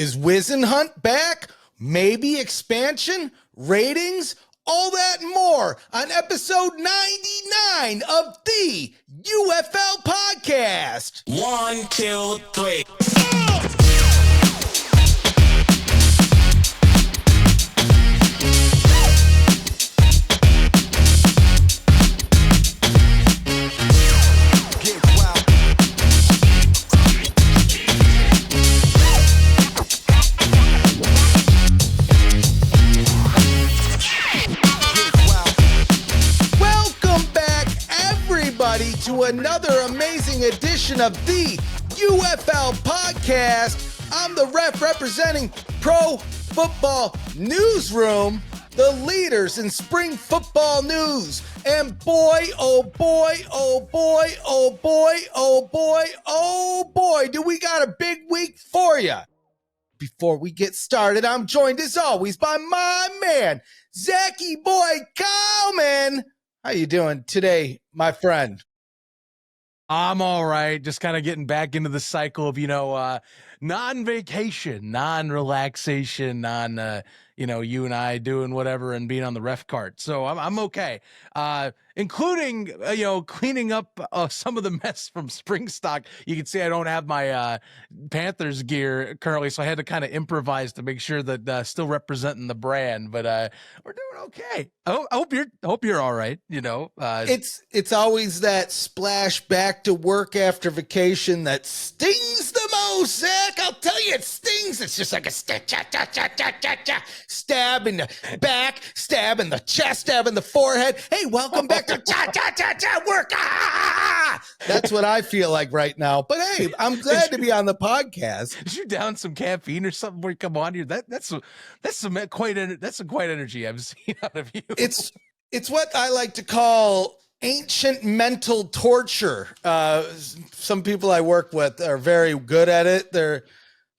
Is Whisenhunt back? Maybe expansion, ratings, all that and more on episode 99 of the UFL Podcast. 1, 2, 3. To another amazing edition of the UFL Podcast. I'm the ref representing Pro Football Newsroom, the leaders in spring football news. And boy, oh boy, oh boy, oh boy, oh boy, oh boy, do we got a big week for you. Before we get started, I'm joined as always by my man, Zachy Boy Cowman. How you doing today, my friend? I'm all right. Just kind of getting back into the cycle of, non-vacation, non-relaxation, you and I doing whatever and being on the ref cart. So I'm okay. Including, cleaning up some of the mess from spring stock. You can see I don't have my Panthers gear currently, so I had to kind of improvise to make sure that still representing the brand. But we're doing okay. I hope you're all right. It's always that splash back to work after vacation that stings the most, Zach. I'll tell you, it stings. It's just like a stab in the back, stab in the chest, stab in the forehead. Hey, welcome back to work. That's what I feel like right now. But hey, I'm glad to be on the podcast. Did you down some caffeine or something before you come on here? That's some quite energy I've seen out of you. It's what I like to call ancient mental torture. Some people I work with are very good at it.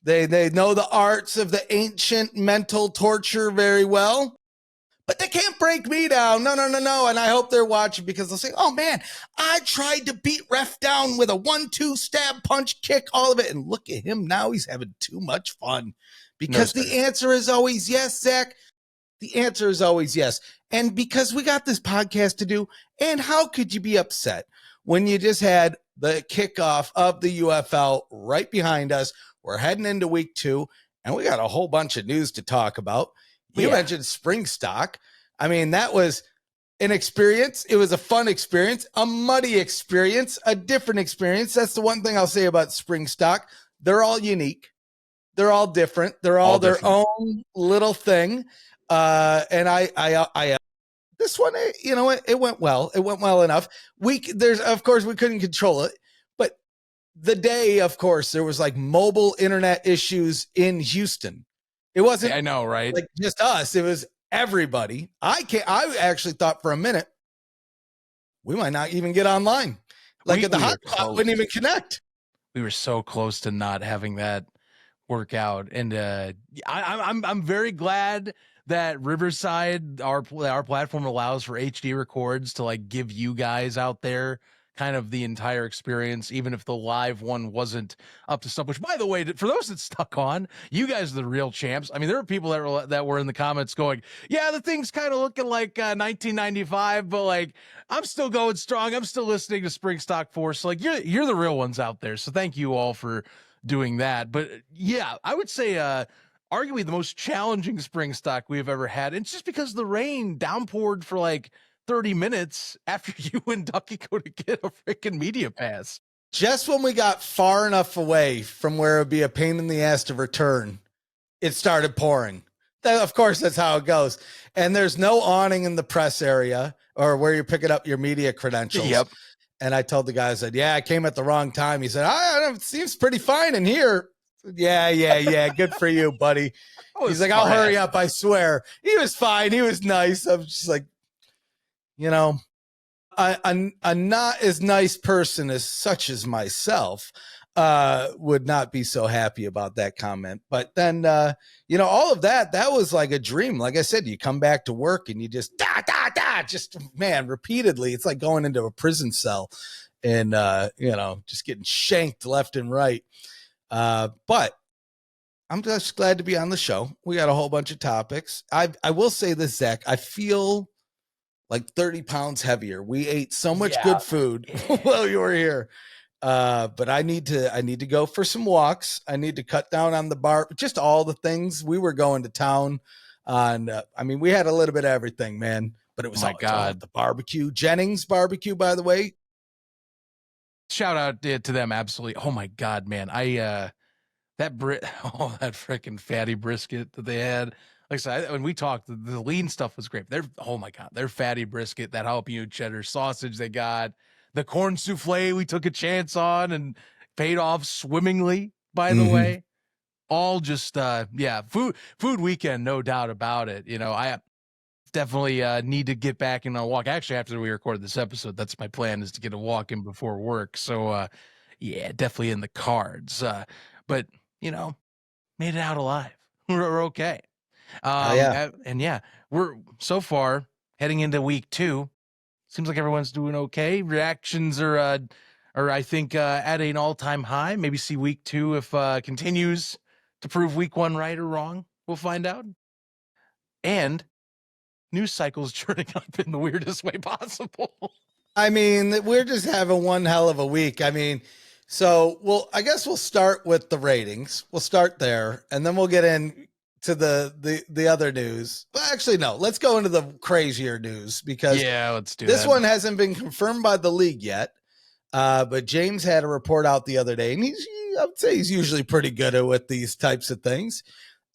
They know the arts of the ancient mental torture very well. But they can't break me down. No. And I hope they're watching because they'll say, oh, man, I tried to beat ref down with a 1-2 stab, punch, kick, all of it. And look at him now. He's having too much fun because the answer is always yes, Zach. The answer is always yes. And because we got this podcast to do, and how could you be upset when you just had the kickoff of the UFL right behind us? We're heading into week 2, and we got a whole bunch of news to talk about. You mentioned spring stock. I mean, that was an experience. It was a fun experience, a muddy experience, a different experience. That's the one thing I'll say about spring stock. They're all unique. They're all different. They're all their own little thing. And I this one, it went well. It went well enough. Of course, we couldn't control it. But the day, of course, there was like mobile internet issues in Houston. It wasn't, I know, right? Like just us. It was everybody. I actually thought for a minute we might not even get online. Like at the hotspot wouldn't even connect. We were so close to not having that work out. And I'm very glad that Riverside, our platform, allows for HD records to like give you guys out there kind of the entire experience, even if the live one wasn't up to stuff, which, by the way, for those that stuck on, you guys are the real champs. I mean, there are people that were in the comments going, yeah, the thing's kind of looking like 1995, but like, I'm still going strong. I'm still listening to Spring Stock Force. So, like, you're the real ones out there. So thank you all for doing that. But yeah, I would say, arguably the most challenging spring stock we've ever had. And it's just because the rain downpoured for like 30 minutes after you and Ducky go to get a freaking media pass. Just when we got far enough away from where it would be a pain in the ass to return, it started pouring. Of course, that's how it goes. And there's no awning in the press area or where you're picking up your media credentials. Yep. And I told the guy, I said, yeah, I came at the wrong time. He said, it seems pretty fine in here. Yeah. Good for you, buddy. He's like, I'll hurry up. I swear. He was fine. He was nice. I'm just like, a not as nice person as such as myself would not be so happy about that comment. But then, all of that was like a dream. Like I said, you come back to work and you just just, man, repeatedly. It's like going into a prison cell and, just getting shanked left and right. But I'm just glad to be on the show. We got a whole bunch of topics. I will say this, Zach. I feel like 30 pounds heavier. We ate so much good food while you were here. But I need to go for some walks. I need to cut down on the bar, just all the things. We were going to town on, I mean, we had a little bit of everything, man, but it was all the barbecue. Jennings barbecue, by the way. Shout out to them. Absolutely. Oh my God, man. That freaking fatty brisket that they had. Like I said, when we talked, the lean stuff was great. Oh my God, their fatty brisket, that jalapeno cheddar sausage they got, the corn souffle we took a chance on and paid off swimmingly, by the way. All just, food weekend, no doubt about it. You know, I definitely need to get back and walk. Actually, after we record this episode, that's my plan, is to get a walk in before work. So, yeah, definitely in the cards. But, you know, made it out alive. We're okay. And yeah, we're so far heading into week 2. Seems like everyone's doing okay. Reactions are I think at an all-time high. Maybe see week 2 if continues to prove week 1 right or wrong. We'll find out. And news cycles churning up in the weirdest way possible. I mean, we're just having one hell of a week. I mean, so I guess we'll start with the ratings. We'll start there, and then we'll get in to the other news. Well, actually, no. Let's go into the crazier news, because let's do this one hasn't been confirmed by the league yet. But James had a report out the other day, and I would say he's usually pretty good with these types of things.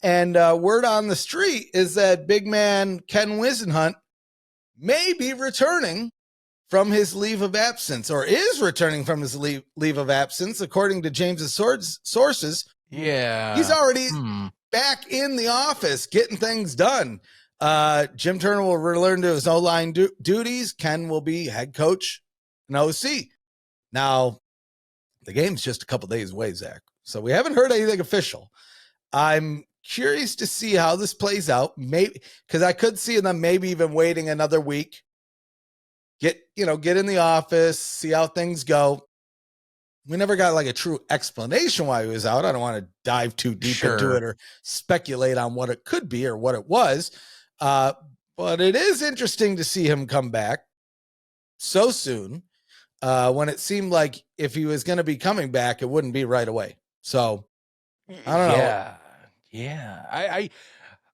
And word on the street is that big man Ken Whisenhunt may be returning from his leave of absence, or is returning from his leave of absence, according to James's sources. Yeah, he's already back in the office getting things done. Jim Turner will return to his O-line duties. Ken will be head coach and OC. Now, the game's just a couple days away, Zach, so we haven't heard anything official. I'm curious to see how this plays out. Maybe because I could see them maybe even waiting another week. Get in the office, see how things go. We never got like a true explanation why he was out. I don't want to dive too deep into it or speculate on what it could be or what it was. But it is interesting to see him come back so soon, when it seemed like if he was going to be coming back, it wouldn't be right away. So I don't know. Yeah.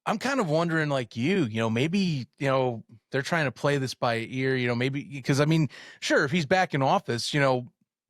I'm kind of wondering, like maybe, they're trying to play this by ear, maybe because, I mean, sure, if he's back in office,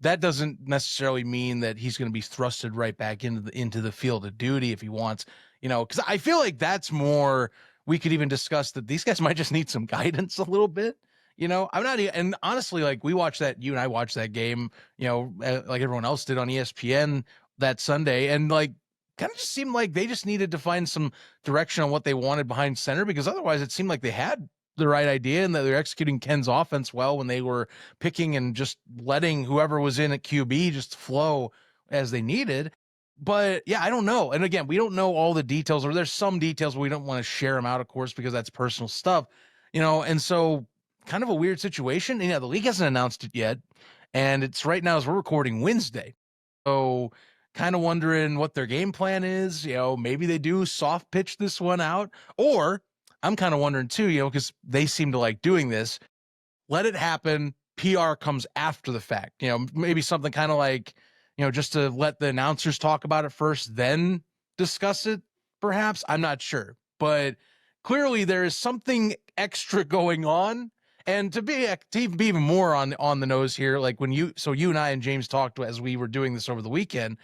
that doesn't necessarily mean that he's going to be thrusted right back into the field of duty if he wants, because I feel like that's more, we could even discuss that these guys might just need some guidance a little bit. I'm not, and honestly, like you and I watched that game, like everyone else did on ESPN that Sunday, and like, kind of just seemed like they just needed to find some direction on what they wanted behind center, because otherwise it seemed like they had the right idea and that they're executing Ken's offense well when they were picking and just letting whoever was in at QB just flow as they needed. But yeah, I don't know. And again, we don't know all the details, or there's some details, but we don't want to share them out, of course, because that's personal stuff, and so kind of a weird situation. And yeah, the league hasn't announced it yet. And it's right now as we're recording Wednesday. So kind of wondering what their game plan is. Maybe they do soft pitch this one out, or I'm kind of wondering too, because they seem to like doing this. Let it happen. PR comes after the fact, maybe something kind of like, just to let the announcers talk about it first, then discuss it. Perhaps, I'm not sure, but clearly there is something extra going on. And to be even more on the nose here, like you and I and James talked as we were doing this over the weekend.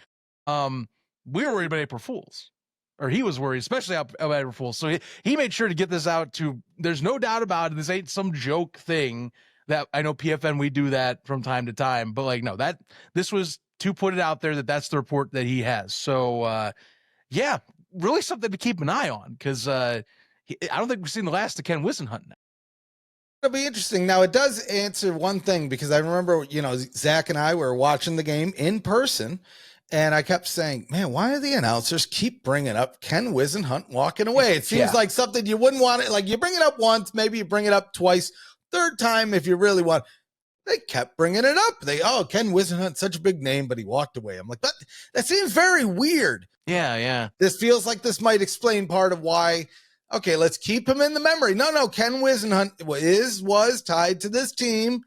We were worried about April Fools, or he was worried, especially about April Fools. So he made sure to get this out there's no doubt about it. This ain't some joke thing that I know PFN, we do that from time to time, but like, no, this was to put it out there that's the report that he has. So, yeah, really something to keep an eye on, because I don't think we've seen the last of Ken Whisenhunt now. It'll be interesting. Now, it does answer one thing, because I remember, Zach and I were watching the game in person, and I kept saying, man, why do the announcers keep bringing up Ken Whisenhunt walking away? It seems like something you wouldn't want it. Like, you bring it up once, maybe you bring it up twice, third time if you really want. they kept bringing it up. Ken Whisenhunt, such a big name, but he walked away. I'm like, that seems very weird. Yeah. This feels like this might explain part of why. Okay, let's keep him in the memory. No, Ken Whisenhunt was tied to this team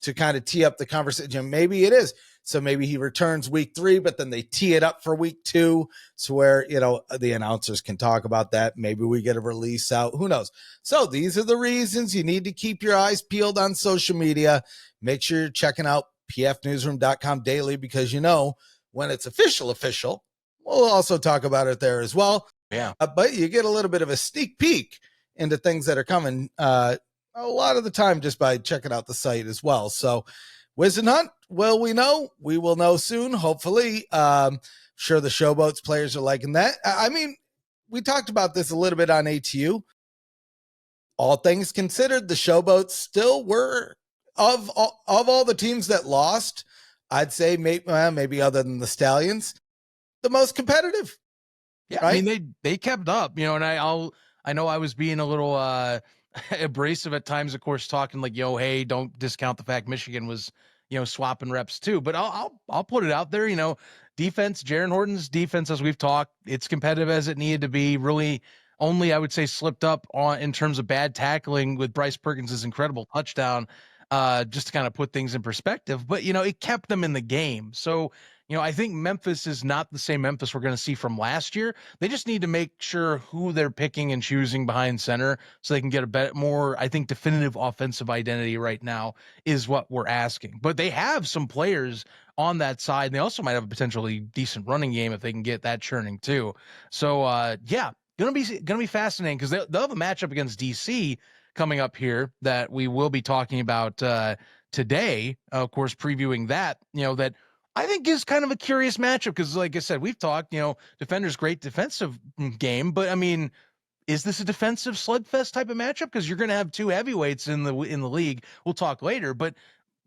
to kind of tee up the conversation. Maybe it is. So maybe he returns week 3, but then they tee it up for week 2. So where, the announcers can talk about that. Maybe we get a release out. Who knows? So these are the reasons you need to keep your eyes peeled on social media. Make sure you're checking out pfnewsroom.com daily, because when it's official, we'll also talk about it there as well. Yeah. But you get a little bit of a sneak peek into things that are coming a lot of the time just by checking out the site as well. So Whisenhunt, we will know soon, hopefully. Sure, the Showboats players are liking that. I mean, we talked about this a little bit on ATU. All things considered, the Showboats still were, of all the teams that lost, I'd say maybe other than the Stallions, the most competitive. Yeah, right? I mean, they kept up, and I know I was being a little abrasive at times, of course, talking like, hey, don't discount the fact Michigan was, swapping reps too. But I'll put it out there, defense, Jaron Horton's defense, as we've talked, it's competitive as it needed to be. Really only, I would say, slipped up in terms of bad tackling with Bryce Perkins' incredible touchdown, just to kind of put things in perspective. But, it kept them in the game. So, I think Memphis is not the same Memphis we're going to see from last year. They just need to make sure who they're picking and choosing behind center so they can get a more, I think, definitive offensive identity right now is what we're asking. But they have some players on that side, and they also might have a potentially decent running game if they can get that churning too. So, gonna be fascinating, because they'll have a matchup against DC coming up here that we will be talking about today. Of course, previewing that, that I think is kind of a curious matchup, because, like I said, we've talked, Defender's great defensive game, but I mean, is this a defensive slugfest type of matchup? Because you're going to have two heavyweights in the league. We'll talk later, but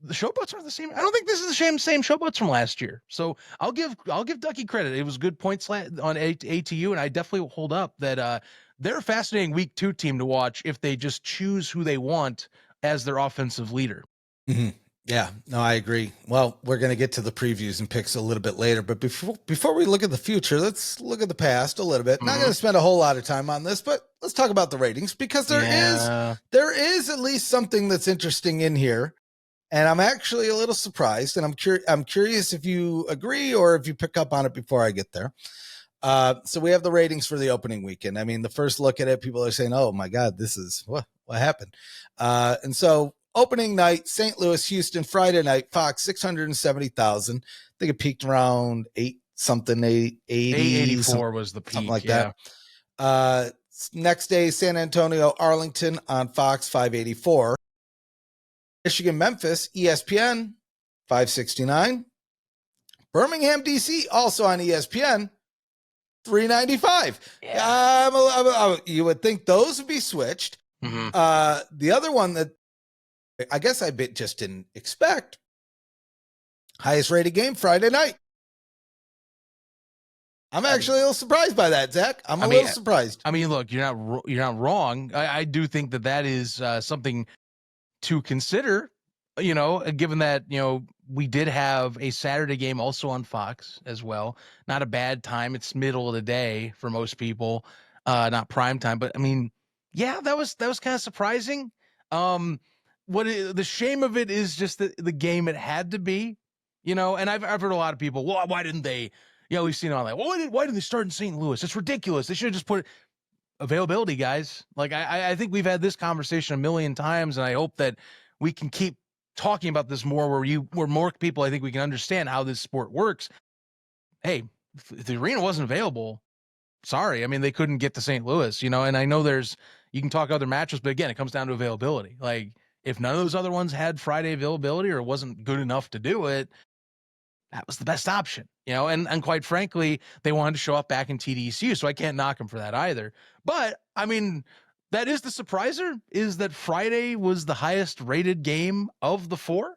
the Showboats are the same. I don't think this is the same Showboats from last year. So I'll give Ducky credit. It was good points on ATU, and I definitely will hold up that they're a fascinating week 2 team to watch if they just choose who they want as their offensive leader. Mm-hmm. Yeah, no, I agree. Well, we're going to get to the previews and picks a little bit later, but before we look at the future, let's look at the past a little bit. Not going to spend a whole lot of time on this, but let's talk about the ratings, because there is at least something that's interesting in here, and I'm actually a little surprised, and I'm curious if you agree or if you pick up on it before I get there. So we have the ratings for the opening weekend. I mean, the first look at it, people are saying, "Oh my God, this is what happened," and so. Opening night, St. Louis, Houston, Friday night, Fox, 670,000. I think it peaked around 884 was the peak. Something like that. Next day, San Antonio, Arlington on Fox, 584. Michigan, Memphis, ESPN, 569. Birmingham, DC, also on ESPN, 395. Yeah. You would think those would be switched. Mm-hmm. The other one that I guess I just didn't expect. Highest rated game Friday night. I'm actually a little surprised by that, Zach. I'm a little surprised. I mean, look, you're not wrong. I do think that is something to consider. Given that we did have a Saturday game also on Fox as well. Not a bad time. It's middle of the day for most people, not prime time. But I mean, yeah, that was kind of surprising. The shame of it is just the game it had to be, and I've heard a lot of people, well, why didn't they, we've seen it on like, well, why did they start in St. Louis? It's ridiculous. They should have just put availability, guys. Like, I think we've had this conversation a million times, and I hope that we can keep talking about this more, where more people, I think we can understand how this sport works. Hey, if the arena wasn't available, sorry. I mean, they couldn't get to St. Louis, and I know you can talk other matches, but again, it comes down to availability. Like, if none of those other ones had Friday availability or wasn't good enough to do it, that was the best option, and quite frankly, they wanted to show up back in TDECU, so I can't knock them for that either. But I mean, that is the surpriser, is that Friday was the highest rated game of the 4.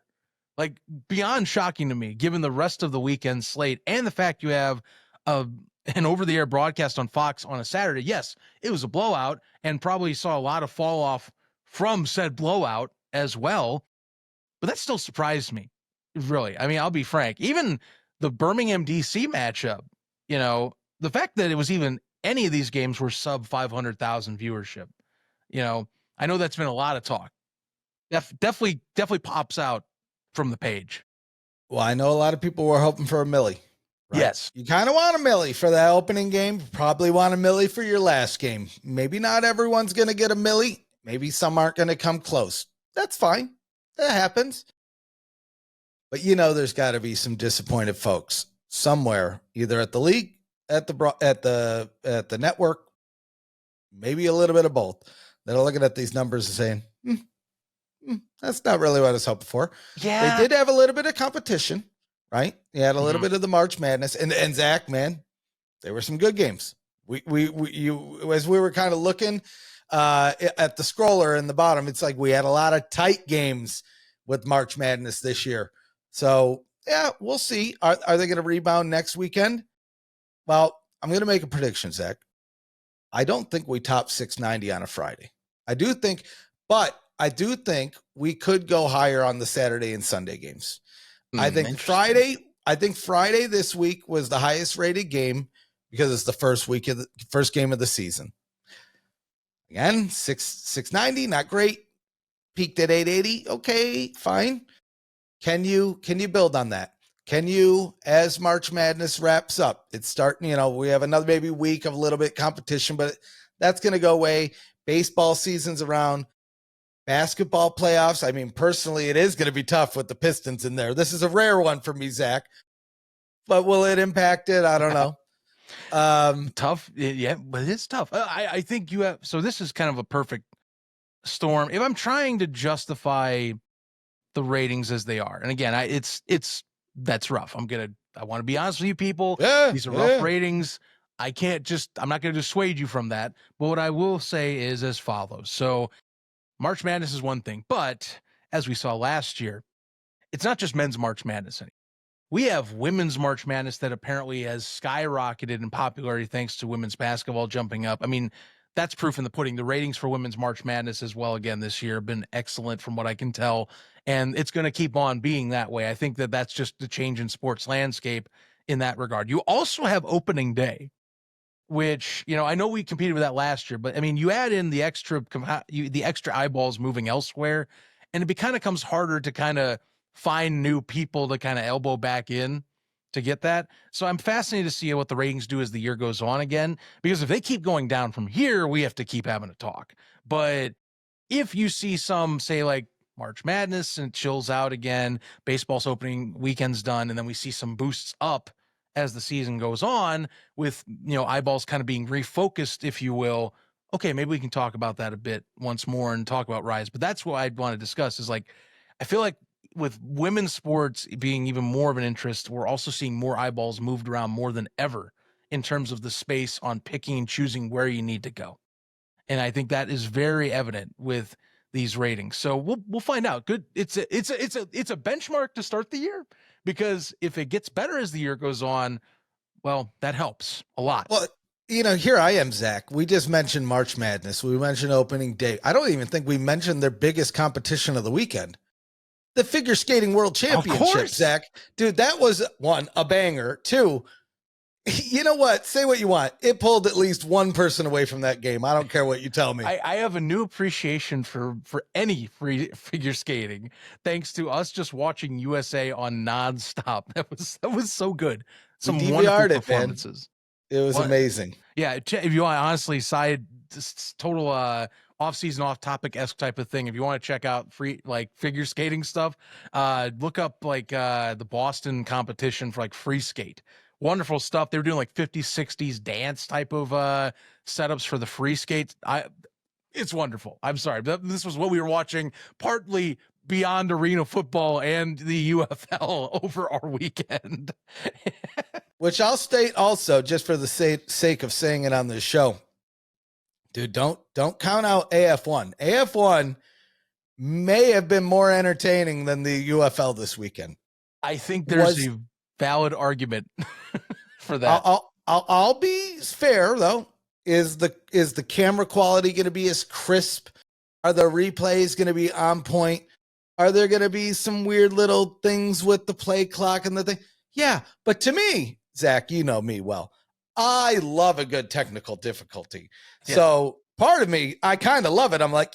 Like, beyond shocking to me, given the rest of the weekend slate and the fact you have an over-the-air broadcast on Fox on a Saturday. Yes, it was a blowout, and probably saw a lot of fall off from said blowout as well. but that still surprised me. Really. I mean, I'll be frank. Even the Birmingham DC matchup, the fact that it was even any of these games were sub 500,000 viewership, I know that's been a lot of talk. Definitely pops out from the page. Well, I know a lot of people were hoping for a millie. Right? Yes. You kind of want a millie for that opening game. Probably want a millie for your last game. Maybe not everyone's going to get a millie. Maybe some aren't going to come close. That's fine. That happens. But there's got to be some disappointed folks somewhere, either at the league, at the network, maybe a little bit of both, that are looking at these numbers and saying, that's not really what I was hoping for. Yeah. They did have a little bit of competition, right? You had a little bit of the March Madness, and Zach, man, there were some good games. As we were kind of looking at the scroller in the bottom, it's like we had a lot of tight games with March Madness this year. So yeah, we'll see. Are they going to rebound next weekend? Well, I'm going to make a prediction, Zach. I don't think we top 690 on a Friday. I do think we could go higher on the Saturday and Sunday games. I think Friday this week was the highest rated game because it's the first game of the season. Again, 690, not great. Peaked at 880. Okay, fine. Can you build on that? Can you, as March Madness wraps up, it's starting, we have another maybe week of a little bit competition, but that's going to go away. Baseball season's around. Basketball playoffs. I mean, personally, it is going to be tough with the Pistons in there. This is a rare one for me, Zach, but will it impact it? I don't know. Tough. Yeah, but it's tough. I think so this is kind of a perfect storm. If I'm trying to justify the ratings as they are, and again, that's rough. I want to be honest with you people. Yeah, these are rough ratings. I'm not going to dissuade you from that. But what I will say is as follows. So March Madness is one thing, but as we saw last year, it's not just men's March Madness anymore. We have women's March Madness that apparently has skyrocketed in popularity thanks to women's basketball jumping up. I mean, that's proof in the pudding. The ratings for women's March Madness as well, again, this year have been excellent from what I can tell, and it's going to keep on being that way. I think that that's just the change in sports landscape in that regard. You also have opening day, which, I know we competed with that last year, but I mean, you add in the extra eyeballs moving elsewhere, and it kind of comes harder to kind of find new people to kind of elbow back in to get that. So I'm fascinated to see what the ratings do as the year goes on again, because if they keep going down from here, we have to keep having a talk. But if you see some, say, like March Madness and it chills out again, baseball's opening weekend's done, and then we see some boosts up as the season goes on with, eyeballs kind of being refocused, if you will. Okay, maybe we can talk about that a bit once more and talk about Rise. But that's what I'd want to discuss is, like, I feel like with women's sports being even more of an interest, we're also seeing more eyeballs moved around more than ever in terms of the space on picking and choosing where you need to go. And I think that is very evident with these ratings. So we'll find out. Good. It's a benchmark to start the year, because if it gets better as the year goes on, well, that helps a lot. Well, here I am, Zach. We just mentioned March Madness. We mentioned opening day. I don't even think we mentioned their biggest competition of the weekend, the Figure Skating World Championship, Zach. Dude, that was one, a banger. Two, you know what? Say what you want. It pulled at least one person away from that game. I don't care what you tell me. I have a new appreciation for any free figure skating, thanks to us just watching USA on nonstop. That was so good. Some wonderful performances. It was amazing. Yeah, if you want, honestly, total off-season, off-topic-esque type of thing. If you want to check out free figure skating stuff, look up the Boston competition for free skate. Wonderful stuff. They were doing 50s, 60s dance type of setups for the free skates. It's wonderful. I'm sorry. This was what we were watching partly beyond arena football and the UFL over our weekend. Which I'll state also, just for the sake of saying it on this show. Dude, don't count out AF1. AF1 may have been more entertaining than the UFL this weekend. I think there's a valid argument for that. I'll be fair though. Is the camera quality going to be as crisp? Are the replays going to be on point? Are there going to be some weird little things with the play clock and the thing? Yeah, but to me, Zach, you know me well. I love a good technical difficulty. Yeah. So part of me, I kind of love it. I'm like,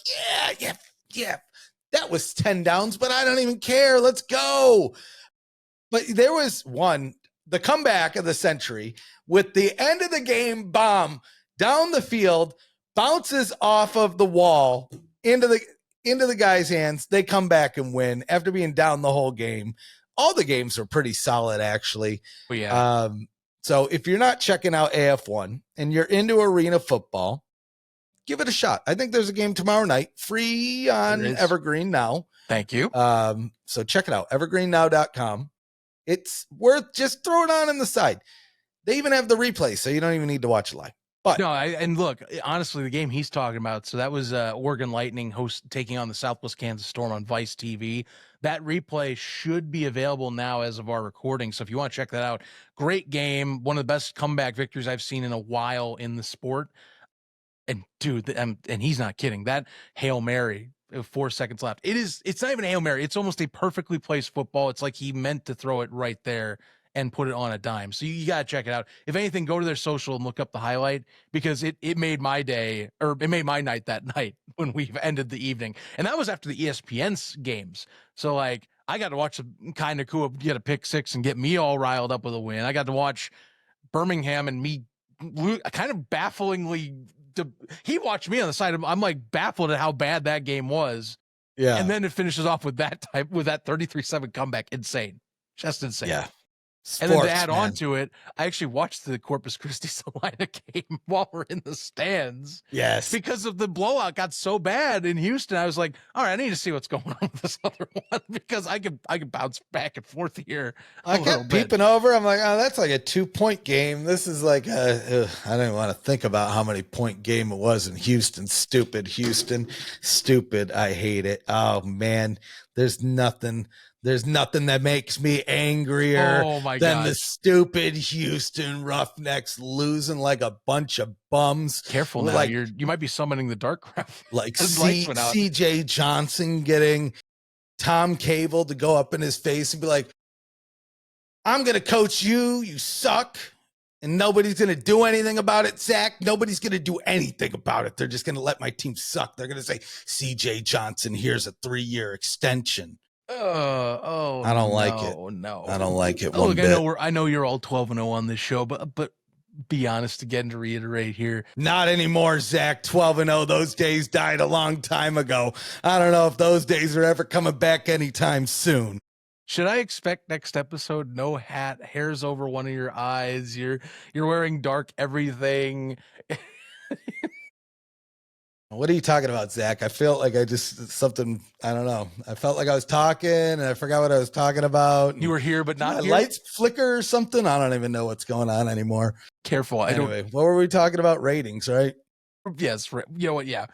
yeah. That was 10 downs, but I don't even care. Let's go. But there was the comeback of the century with the end of the game bomb down the field, bounces off of the wall into the guy's hands. They come back and win after being down the whole game. All the games were pretty solid, actually. Well, yeah. So if you're not checking out AF1 and you're into arena football, give it a shot. I think there's a game tomorrow night, free on Evergreen Now. Thank you. So check it out, evergreennow.com. It's worth just throwing on the side. They even have the replay, so you don't even need to watch it live. But no, and look, honestly, the game he's talking about, so that was Oregon Lightning taking on the Southwest Kansas Storm on Vice TV. That replay should be available now as of our recording. So if you want to check that out, great game. One of the best comeback victories I've seen in a while in the sport. And dude, and he's not kidding. That Hail Mary, 4 seconds left. It's not even a Hail Mary. It's almost a perfectly placed football. It's like he meant to throw it right there and put it on a dime. So you got to check it out. If anything, go to their social and look up the highlight, because it made my day, or it made my night that night when we've ended the evening. And that was after the ESPN's games. So like, I got to watch some kind of cool, get a pick six and get me all riled up with a win. I got to watch Birmingham and me kind of bafflingly, he watched me on the side of, I'm like baffled at how bad that game was. Yeah. And then it finishes off with that 33-7 comeback. Insane. Just insane. Yeah. And then to add on to it, I actually watched the Corpus Christi Salina game while we're in the stands. Yes. Because of the blowout got so bad in Houston. I was like, all right, I need to see what's going on with this other one, because I can bounce back and forth here. I kept peeping over. I'm like, oh, that's like a 2-point game. This is like I don't even want to think about how many point game it was in Houston. Stupid Houston. Stupid. I hate it. Oh man. There's nothing that makes me angrier than the stupid Houston Roughnecks losing like a bunch of bums. Careful now, you might be summoning the dark crowd. Like CJ Johnson getting Tom Cable to go up in his face and be like, I'm going to coach you, you suck. And nobody's going to do anything about it, Zach. Nobody's going to do anything about it. They're just going to let my team suck. They're going to say, CJ Johnson, here's a 3-year extension. I don't like it. No, I don't like it. Look, I know you're all 12-0 on this show, but be honest again, to reiterate here. Not anymore, Zach. 12-0. Those days died a long time ago. I don't know if those days are ever coming back anytime soon. Should I expect next episode no hat, hairs over one of your eyes, you're wearing dark everything? What are you talking about, Zach? I feel like I don't know. I felt like I was talking and I forgot what I was talking about. You were here, but not here? Lights flicker or something. I don't even know what's going on anymore. Careful. Anyway, what were we talking about? Ratings, right? Yes. You know what? Yeah.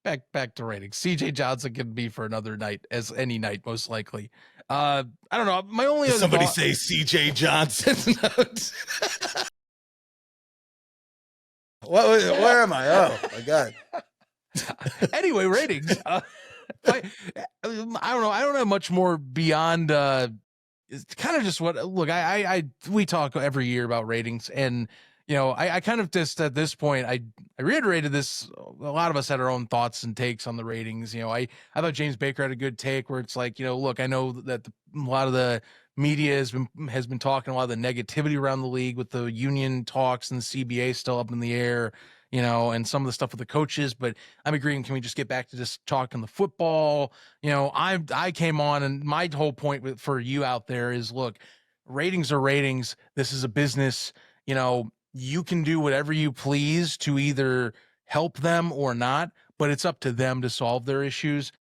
Back to ratings. CJ Johnson can be for another night, as any night, most likely. I don't know. My only Did somebody say CJ Johnson. Where am I? Oh my God. Anyway, ratings. I don't know. I don't have much more beyond. It's kind of just what. Look, we talk every year about ratings, and I kind of just at this point, I reiterated this. A lot of us had our own thoughts and takes on the ratings. I thought James Baker had a good take where it's like, look, I know that a lot of the media has been talking a lot of the negativity around the league with the union talks and the CBA still up in the air. And some of the stuff with the coaches, but I'm agreeing. Can we just get back to just talking the football? I came on, and my whole point for you out there is, look, ratings are ratings. This is a business. You can do whatever you please to either help them or not, but it's up to them to solve their issues.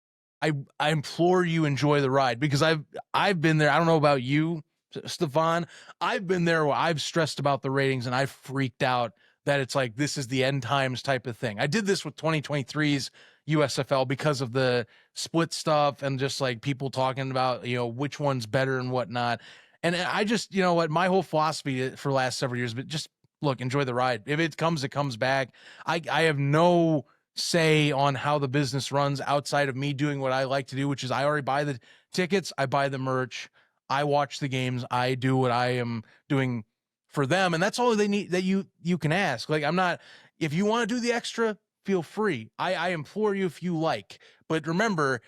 I implore you, enjoy the ride, because I've been there. I don't know about you, Stefan. I've been there where I've stressed about the ratings and I've freaked out that it's like, this is the end times type of thing. I did this with 2023's USFL because of the split stuff and just like people talking about, which one's better and whatnot. And I just, my whole philosophy for the last several years, but just look, enjoy the ride. If it comes back. I have no say on how the business runs outside of me doing what I like to do, which is I already buy the tickets, I buy the merch, I watch the games, I do what I am doing for them. And that's all they need that you can ask. Like, I'm not, if you want to do the extra, feel free. I implore you if you like, but remember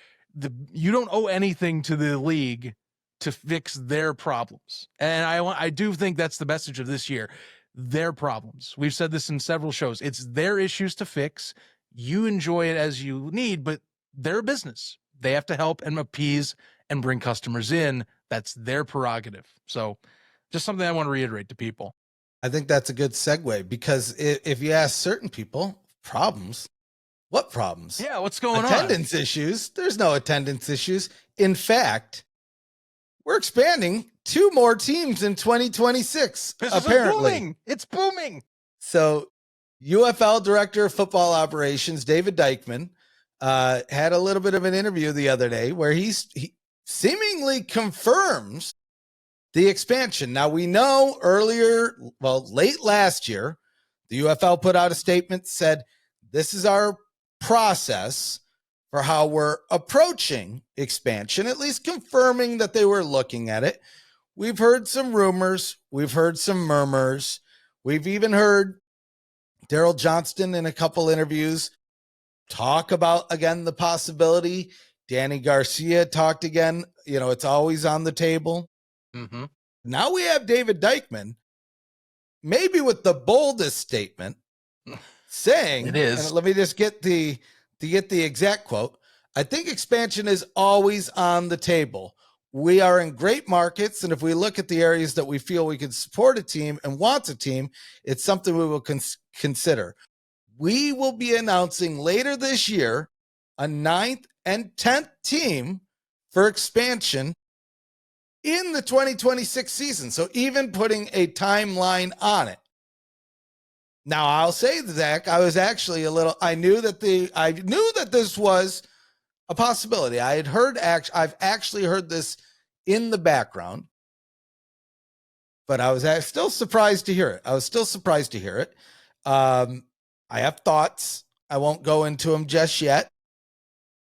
you don't owe anything to the league to fix their problems. And I do think that's the message of this year. Their problems. We've said this in several shows. It's their issues to fix. You enjoy it as you need, but their business. They have to help and appease and bring customers in. That's their prerogative. So just something I want to reiterate to people. I think that's a good segue, because if you ask certain people, problems, what problems? Yeah, what's going on? Attendance issues. There's no attendance issues. In fact, we're expanding 2 more teams in 2026. Apparently, it's booming. So, UFL Director of Football Operations David Dykman had a little bit of an interview the other day where he seemingly confirms the expansion. Now, we know late last year, the UFL put out a statement, said this is our process for how we're approaching expansion, at least confirming that they were looking at it. We've heard some rumors. We've heard some murmurs. We've even heard Daryl Johnston in a couple interviews talk about, again, the possibility. Danny Garcia talked again. You know, it's always on the table. Mm-hmm. Now we have David Dykman, maybe with the boldest statement, saying, it is. And let me just get the exact quote. I think expansion is always on the table. We are in great markets, and if we look at the areas that we feel we can support a team and want a team, it's something we will consider. We will be announcing later this year a 9th and 10th team for expansion in the 2026 season. So even putting a timeline on it. Now, I'll say, Zach, I was actually I knew that this was a possibility. I've actually heard this in the background, but I was still surprised to hear it. I have thoughts. I won't go into them just yet.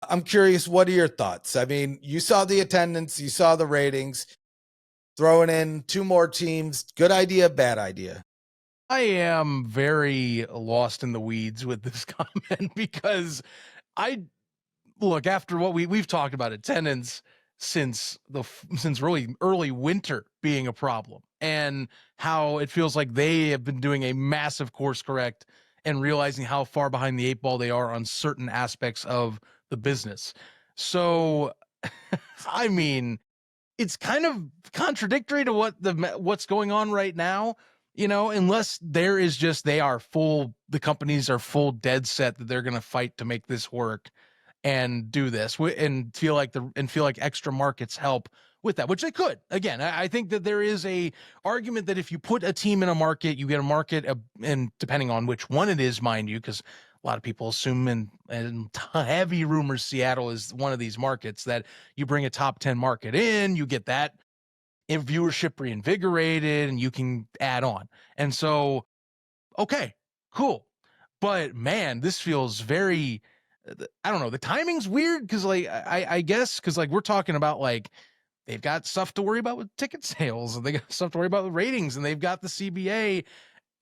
I'm curious, what are your thoughts? I mean, you saw the attendance, you saw the ratings, throwing in 2 more teams. Good idea, bad idea? I am very lost in the weeds with this comment, because after what we've talked about attendance since really early winter being a problem, and how it feels like they have been doing a massive course correct and realizing how far behind the 8 ball they are on certain aspects of the business. So, I mean, it's kind of contradictory to what's going on right now, you know, unless the companies are full dead set that they're going to fight to make this work and do this and feel like extra markets help with that, which they could. Again, I think that there is a argument that if you put a team in a market, you get a market, and depending on which one it is, mind you, because a lot of people assume, and heavy rumors, Seattle is one of these markets, that you bring a top 10 market in, you get that in viewership reinvigorated, and you can add on. And so, okay, cool. But man, this feels very, I don't know, the timing's weird, because I guess because we're talking about they've got stuff to worry about with ticket sales, and they got stuff to worry about with ratings, and they've got the CBA,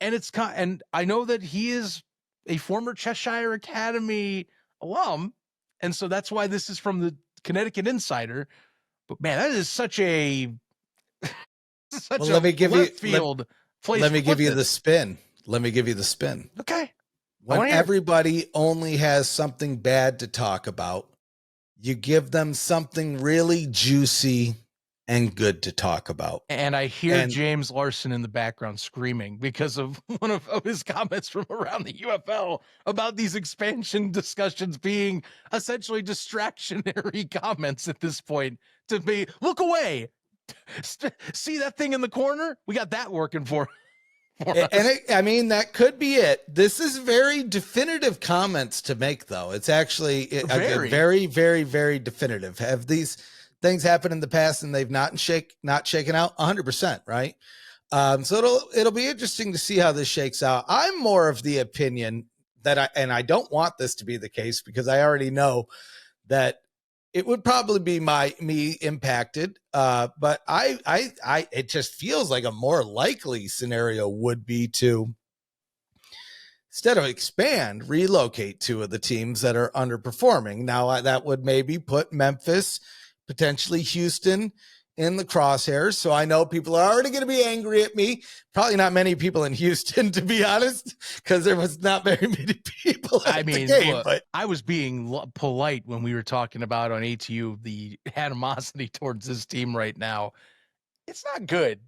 and I know that he is a former Cheshire Academy alum, and so that's why this is from the Connecticut Insider. But man, that is such a let me give you the spin. Okay. When everybody only has something bad to talk about, you give them something really juicy and good to talk about. And I hear James Larson in the background screaming because of one of his comments from around the UFL about these expansion discussions being essentially distractionary comments at this point, to be, look away. See that thing in the corner? We got that working for us. And that could be it. This is very definitive comments to make, though. It's actually very, very, very definitive. Have these things happened in the past and they've not shaken out? 100%, right? So it'll be interesting to see how this shakes out. I'm more of the opinion, and I don't want this to be the case because I already know that it would probably be me impacted. But it just feels like a more likely scenario would be to, instead of expand, relocate two of the teams that are underperforming. Now that would maybe put Memphis, potentially Houston, in the crosshairs. So I know people are already going to be angry at me. Probably not many people in Houston, to be honest, because there was not very many people at the game. Look, but I was being polite when we were talking about on ATU the animosity towards this team right now. It's not good.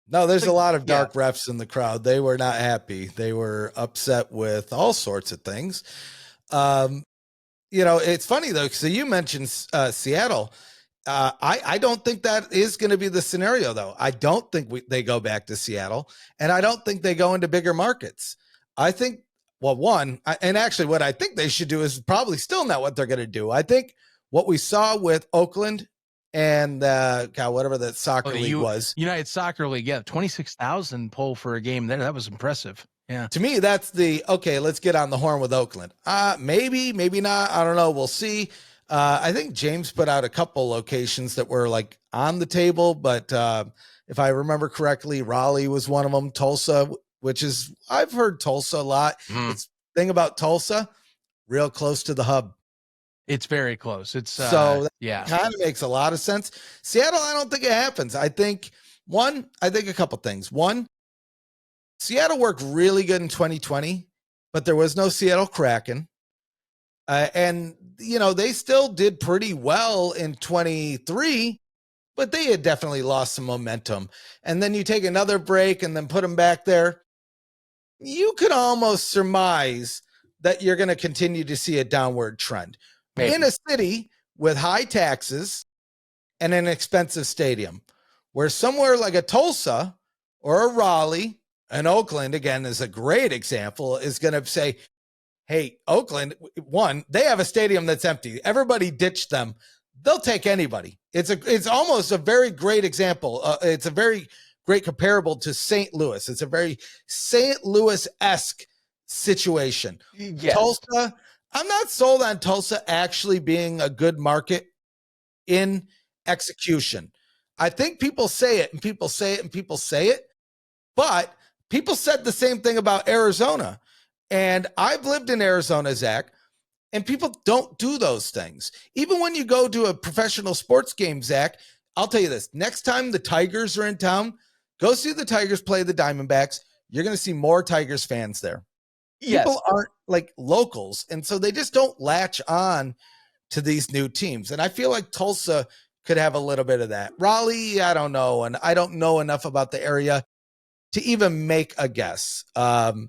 no, there's a lot of dark refs in the crowd. They were not happy. They were upset with all sorts of things. It's funny though, so you mentioned Seattle. I don't think that is going to be the scenario, though. I don't think they go back to Seattle, and I don't think they go into bigger markets. I think, and actually what I think they should do is probably still not what they're going to do. I think what we saw with Oakland and whatever that soccer league was. United Soccer League, 26,000 poll for a game there. That was impressive. Yeah. To me, that's okay, let's get on the horn with Oakland. Maybe not. I don't know. We'll see. I think James put out a couple locations that were like on the table, but if I remember correctly, Raleigh was one of them. Tulsa, I've heard Tulsa a lot. It's thing about Tulsa, real close to the hub. It's very close. It's so kind of makes a lot of sense. Seattle, I don't think it happens. I think a couple things. One, Seattle worked really good in 2020, but there was no Seattle Kraken. And they still did pretty well in 23, but they had definitely lost some momentum. And then you take another break and then put them back there. You could almost surmise that you're going to continue to see a downward trend. Maybe. In a city with high taxes and an expensive stadium, where somewhere like a Tulsa or a Raleigh, and Oakland, again, is a great example, is going to say, hey, Oakland, they have a stadium that's empty. Everybody ditched them. They'll take anybody. It's almost a very great example. It's a very great comparable to St. Louis. It's a very St. Louis-esque situation. Yes. Tulsa, I'm not sold on Tulsa actually being a good market in execution. I think people say it and people say it and people say it, but people said the same thing about Arizona. And I've lived in Arizona, Zach, and people don't do those things. Even when you go to a professional sports game, Zach, I'll tell you this. Next time the Tigers are in town, go see the Tigers play the Diamondbacks. You're going to see more Tigers fans there. Yes. People aren't like locals, and so they just don't latch on to these new teams. And I feel like Tulsa could have a little bit of that. Raleigh, I don't know, and I don't know enough about the area to even make a guess. I'll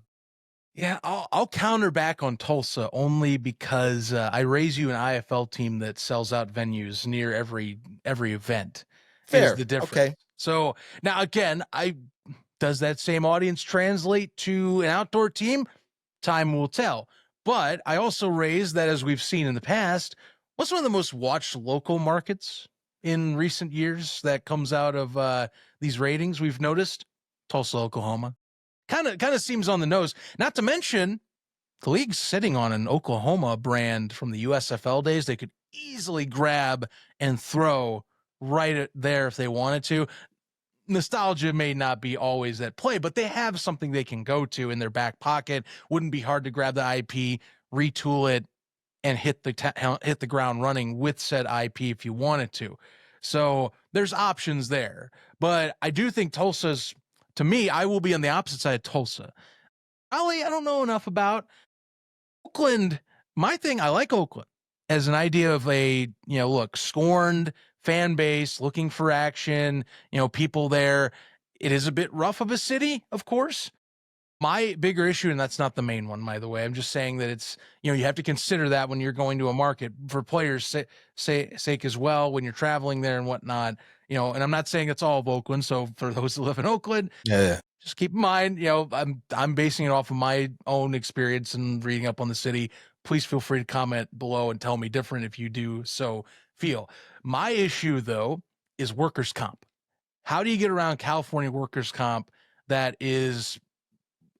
counter back on Tulsa only because I raise you an IFL team that sells out venues near every event. Fair. Is the difference. Okay. So now again, does that same audience translate to an outdoor team? Time will tell. But I also raise that, as we've seen in the past, what's one of the most watched local markets in recent years that comes out of these ratings we've noticed? Tulsa, Oklahoma. Kind of seems on the nose. Not to mention, the league's sitting on an Oklahoma brand from the USFL days. They could easily grab and throw right there if they wanted to. Nostalgia may not be always at play, but they have something they can go to in their back pocket. Wouldn't be hard to grab the IP, retool it, and hit the ground running with said IP if you wanted to. So there's options there. But I do think Tulsa's, to me, I will be on the opposite side of Tulsa. Raleigh, I don't know enough about. Oakland, my thing, I like Oakland as an idea of a, scorned fan base looking for action, people there. It is a bit rough of a city, of course. My bigger issue, and that's not the main one, by the way, I'm just saying that it's, you have to consider that when you're going to a market for players' sake as well, when you're traveling there and whatnot, and I'm not saying it's all of Oakland. So for those who live in Oakland, just keep in mind, I'm basing it off of my own experience and reading up on the city. Please feel free to comment below and tell me different if you do so feel. My issue, though, is workers' comp. How do you get around California workers' comp that is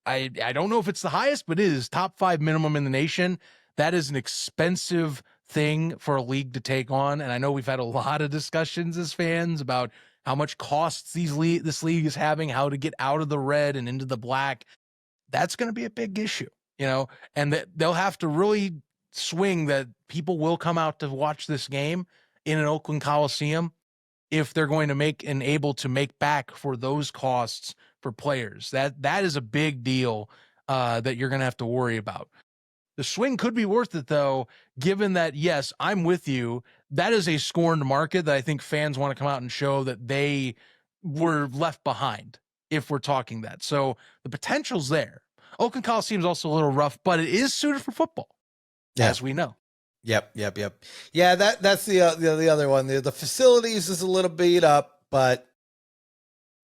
I don't know if it's the highest, but it is top 5 minimum in the nation. That is an expensive thing for a league to take on. And I know we've had a lot of discussions as fans about how much costs this league is having, how to get out of the red and into the black. That's going to be a big issue, and that they'll have to really swing that people will come out to watch this game in an Oakland Coliseum if they're going to make and able to make back for those costs for players. That is a big deal that you're going to have to worry about. The swing could be worth it, though, given that, yes, I'm with you. That is a scorned market that I think fans want to come out and show that they were left behind if we're talking that. So the potential's there. Oakland Coliseum is also a little rough, but it is suited for football, as we know. Yep. Yeah, that's the other one. The facilities is a little beat up, but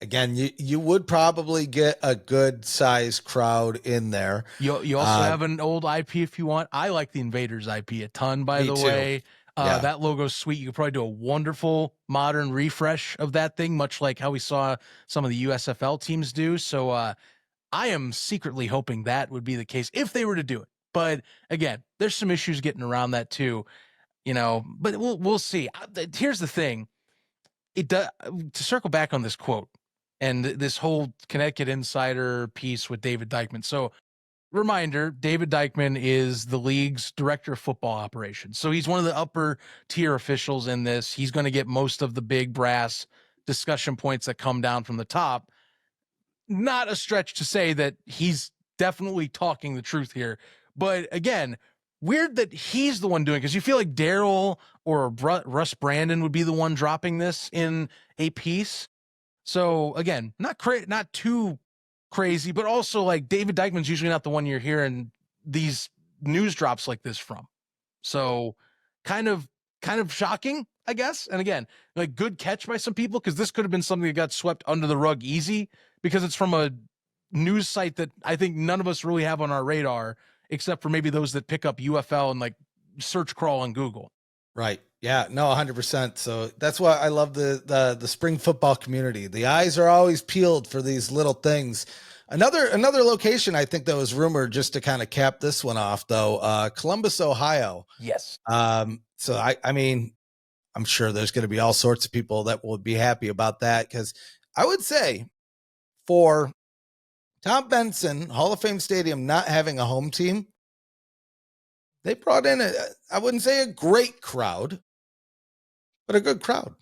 again, you would probably get a good size crowd in there. You also have an old IP if you want. I like the Invaders IP a ton, by the way. That logo's sweet. You could probably do a wonderful modern refresh of that thing, much like how we saw some of the USFL teams do. So I am secretly hoping that would be the case if they were to do it. But again, there's some issues getting around that too, but we'll see. Here's the thing. To circle back on this quote and this whole Connecticut Insider piece with David Dykman. So reminder, David Dykman is the league's director of football operations. So he's one of the upper tier officials in this. He's going to get most of the big brass discussion points that come down from the top. Not a stretch to say that he's definitely talking the truth here. But again, weird that he's the one doing it, because you feel like Daryl or Russ Brandon would be the one dropping this in a piece. So again, not too crazy, but also like David Dykman's usually not the one you're hearing these news drops like this from. So kind of shocking, I guess. And again, like good catch by some people, because this could have been something that got swept under the rug easy, because it's from a news site that I think none of us really have on our radar, except for maybe those that pick up UFL and like search crawl on Google. Right. Yeah, no, 100%. So that's why I love the spring football community. The eyes are always peeled for these little things. Another location I think that was rumored, just to kind of cap this one off, though, Columbus, Ohio. Yes. So I mean, I'm sure there's going to be all sorts of people that will be happy about that, because I would say for Tom Benson Hall of Fame Stadium not having a home team, they brought in I wouldn't say a great crowd, but a good crowd.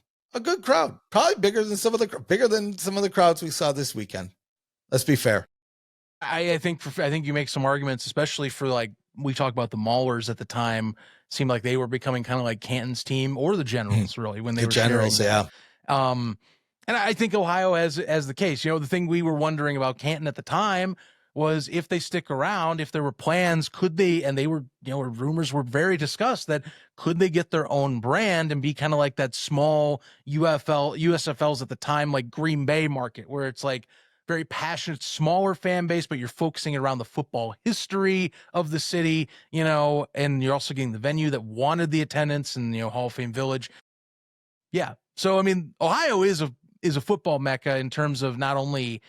Probably bigger than some of the crowds we saw this weekend. Let's be fair. I think you make some arguments, especially for, like, we talked about the Maulers at the time, seemed like they were becoming kind of like Canton's team, or the Generals, really, when they were Generals. Yeah. And I think Ohio has the case. The thing we were wondering about Canton at the time was, if they stick around, if there were plans, could they, and they were, rumors were very discussed that could they get their own brand and be kind of like that small USFLs at the time, like Green Bay market, where it's like very passionate, smaller fan base, but you're focusing around the football history of the city, and you're also getting the venue that wanted the attendance and, Hall of Fame Village. Yeah. So, I mean, Ohio is a football mecca in terms of not only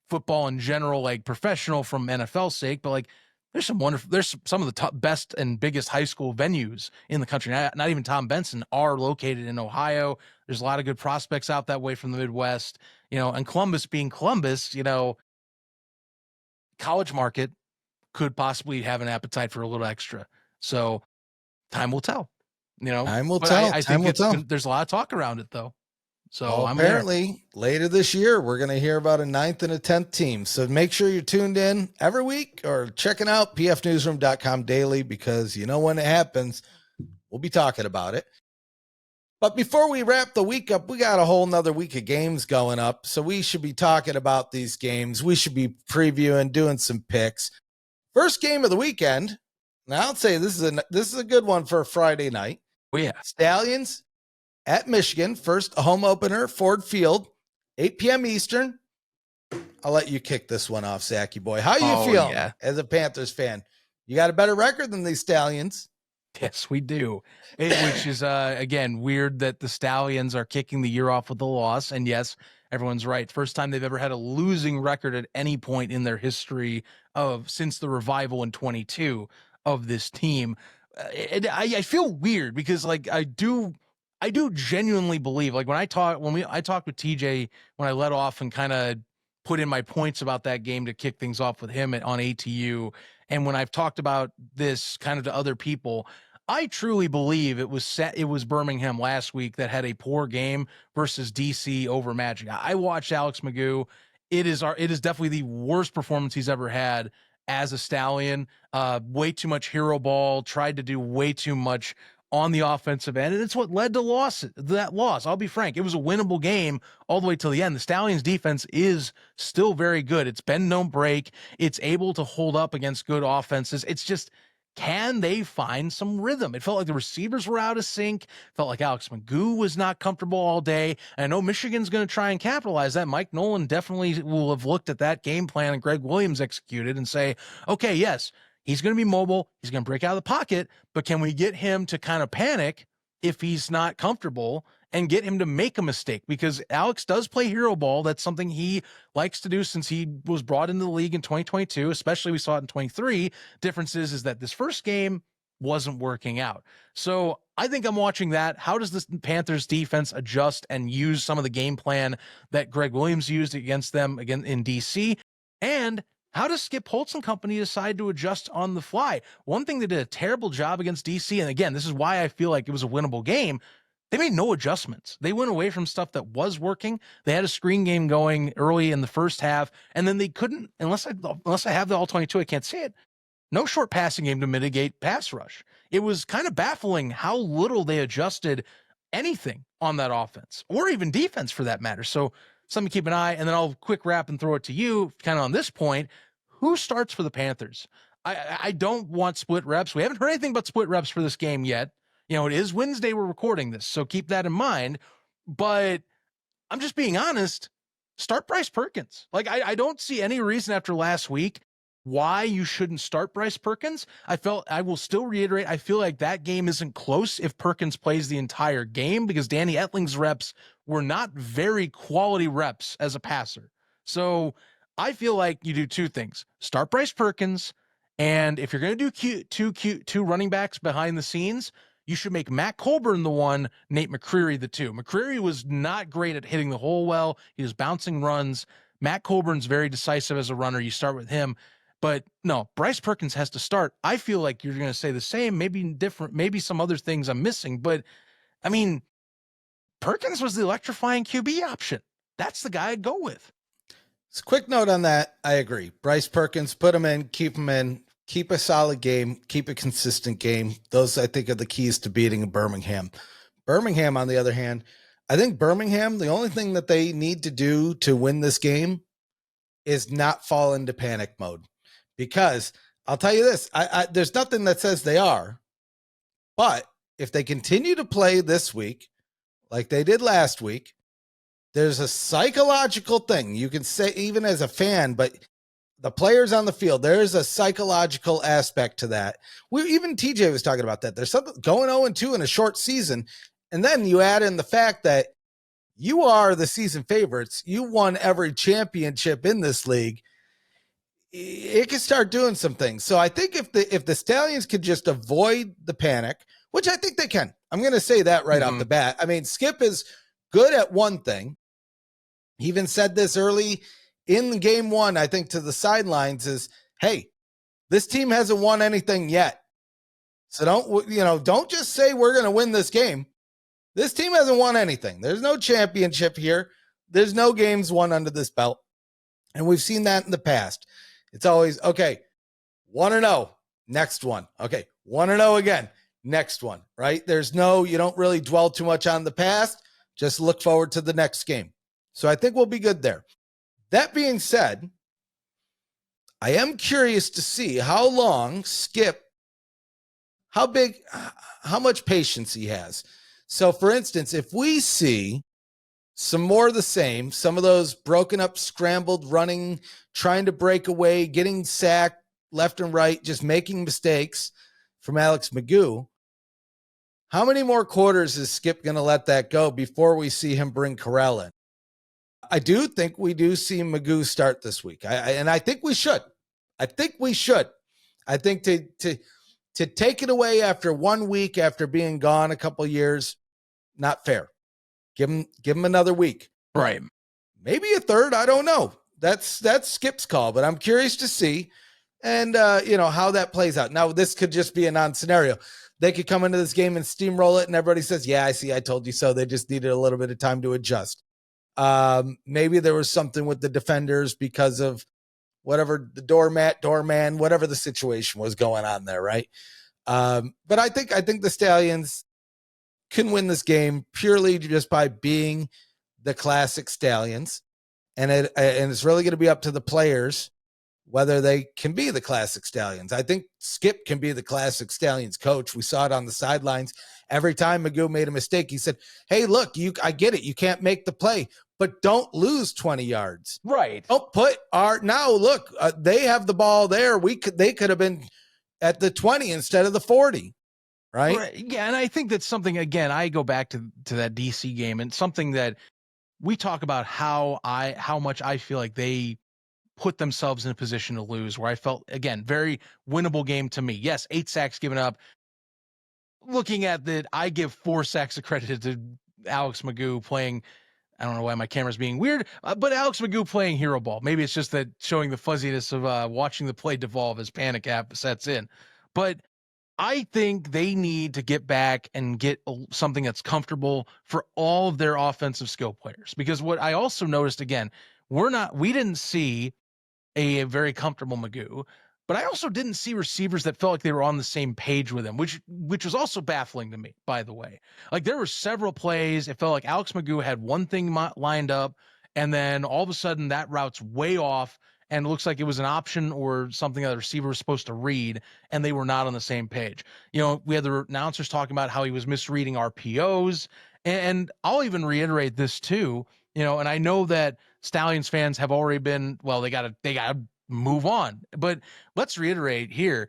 football in general, like professional from NFL's sake, but like there's some of the top, best and biggest high school venues in the country. Not even Tom Benson are located in Ohio. There's a lot of good prospects out that way from the Midwest, and Columbus being Columbus, college market could possibly have an appetite for a little extra. So time will tell, Time will tell. I think there's a lot of talk around it, though. So apparently later this year, we're going to hear about a 9th and a 10th team. So make sure you're tuned in every week or checking out pfnewsroom.com daily, because when it happens, we'll be talking about it. But before we wrap the week up, we got a whole nother week of games going up. So we should be talking about these games. We should be previewing, doing some picks. First game of the weekend. Now I'll say this is a good one for a Friday night. Oh, yeah. Stallions at Michigan, first home opener, Ford Field, 8 p.m. Eastern. I'll let you kick this one off, Zachy boy. How you feeling as a Panthers fan? You got a better record than these Stallions. Yes, we do. Which is, again, weird that the Stallions are kicking the year off with a loss. And yes, everyone's right. First time they've ever had a losing record at any point in their history since the revival in 22 of this team. I feel weird because like I do genuinely believe, like I talked with TJ when I let off and kind of put in my points about that game to kick things off with him on ATU. And when I've talked about this kind of to other people, I truly believe it was Birmingham last week that had a poor game versus DC over Magic. I watched Alex Magoo. It is definitely the worst performance he's ever had as a Stallion. Way too much hero ball, tried to do way too much on the offensive end, and it's what led to that loss. I'll be frank, it was a winnable game all the way till the end. The Stallions defense is still very good. It's bend don't break. It's able to hold up against good offenses. It's just, can they find some rhythm? It felt like the receivers were out of sync. Felt like Alex Magoo was not comfortable all day. And I know Michigan's going to try and capitalize that. Mike Nolan definitely will have looked at that game plan and Greg Williams executed and say, okay, yes, he's going to be mobile. He's going to break out of the pocket, but can we get him to kind of panic if he's not comfortable and get him to make a mistake? Because Alex does play hero ball. That's something he likes to do since he was brought into the league in 2022, especially we saw it in 23. Difference is that this first game wasn't working out. So I think I'm watching that. How does this Panthers defense adjust and use some of the game plan that Greg Williams used against them again in DC? And how does Skip Holtz and company decide to adjust on the fly? One thing they did a terrible job against DC, and again, this is why I feel like it was a winnable game, they made no adjustments. They went away from stuff that was working. They had a screen game going early in the first half, and then they couldn't, unless I have the all 22, I can't say it, no short passing game to mitigate pass rush. It was kind of baffling how little they adjusted anything on that offense, or even defense for that matter. So something to keep an eye, and then I'll quick wrap and throw it to you kind of on this point. Who starts for the Panthers? I don't want split reps. We haven't heard anything about split reps for this game yet. You know, it is Wednesday we're recording this, so keep that in mind. But I'm just being honest, start Bryce Perkins. Like, I don't see any reason after last week why you shouldn't start Bryce Perkins. I will still reiterate, I feel like that game isn't close if Perkins plays the entire game, because Danny Etling's reps were not very quality reps as a passer. So I feel like you do two things. Start Bryce Perkins, and if you're going to do two running backs behind the scenes, you should make Matt Colburn the one, Nate McCreary the two. McCreary was not great at hitting the hole well. He was bouncing runs. Matt Colburn's very decisive as a runner. You start with him. But no, Bryce Perkins has to start. I feel like you're going to say the same, maybe different, maybe some other things I'm missing. But, I mean, Perkins was the electrifying QB option. That's the guy I'd go with. So quick note on that. I agree. Bryce Perkins, put him in, keep a solid game, keep a consistent game. Those, I think, are the keys to beating Birmingham. Birmingham, on the other hand, I think Birmingham, the only thing that they need to do to win this game is not fall into panic mode. Because I'll tell you this, there's nothing that says they are, but if they continue to play this week like they did last week, there's a psychological thing. You can say, even as a fan, but the players on the field, there's a psychological aspect to that. Even TJ was talking about that. There's something going 0-2 in a short season, and then you add in the fact that you are the season favorites. You won every championship in this league. It can start doing some things. So I think if the Stallions could just avoid the panic, which I think they can. I'm going to say that right off the bat. I mean, Skip is good at one thing. He even said this early in game one, I think, to the sidelines is, hey, this team hasn't won anything yet. So don't just say we're going to win this game. This team hasn't won anything. There's no championship here. There's no games won under this belt. And we've seen that in the past. It's always, okay, 1-0, next one. Okay, 1-0 again, next one, right? You don't really dwell too much on the past. Just look forward to the next game. So I think we'll be good there. That being said, I am curious to see how long Skip, how much patience he has. So, for instance, if we see some more of the same, some of those broken up, scrambled, running, trying to break away, getting sacked left and right, just making mistakes from Alex Magoo, how many more quarters is Skip going to let that go before we see him bring Corral in? I do think we do see Magoo start this week. And I think we should. I think we should. I think to take it away after 1 week after being gone a couple years, not fair. Give him another week. Right. Maybe a third. I don't know. That's Skip's call, but I'm curious to see and how that plays out. Now, this could just be a non-scenario. They could come into this game and steamroll it, and everybody says, "Yeah, I see. I told you so." They just needed a little bit of time to adjust. Maybe there was something with the defenders because of whatever the doorman, whatever the situation was going on there, right? But I think the Stallions can win this game purely just by being the classic Stallions, and it's really going to be up to the players whether they can be the classic Stallions. I think Skip can be the classic Stallions coach. We saw it on the sidelines. Every time Magoo made a mistake, he said, "Hey, look, I get it. You can't make the play, but don't lose 20 yards. Right. Don't put now look, they have the ball there. They could have been at the 20 instead of the 40. Right? Yeah, and I think that's something, again, I go back to that DC game, and something that we talk about how much I feel like they put themselves in a position to lose, where I felt, again, very winnable game to me. Yes, 8 sacks given up. Looking at that, I give 4 sacks accredited to Alex Magoo playing, I don't know why my camera's being weird, but Alex Magoo playing hero ball. Maybe it's just that showing the fuzziness of watching the play devolve as panic app sets in. But I think they need to get back and get something that's comfortable for all of their offensive skill players. Because what I also noticed, again, we didn't see a very comfortable Magoo, but I also didn't see receivers that felt like they were on the same page with him, which was also baffling to me, by the way. Like, there were several plays, it felt like Alex Magoo had one thing lined up, and then all of a sudden that route's way off, and it looks like it was an option or something that the receiver was supposed to read, and they were not on the same page. We had the announcers talking about how he was misreading RPOs, and I'll even reiterate this too, and I know that Stallions fans have already been, well, they gotta move on. But let's reiterate here,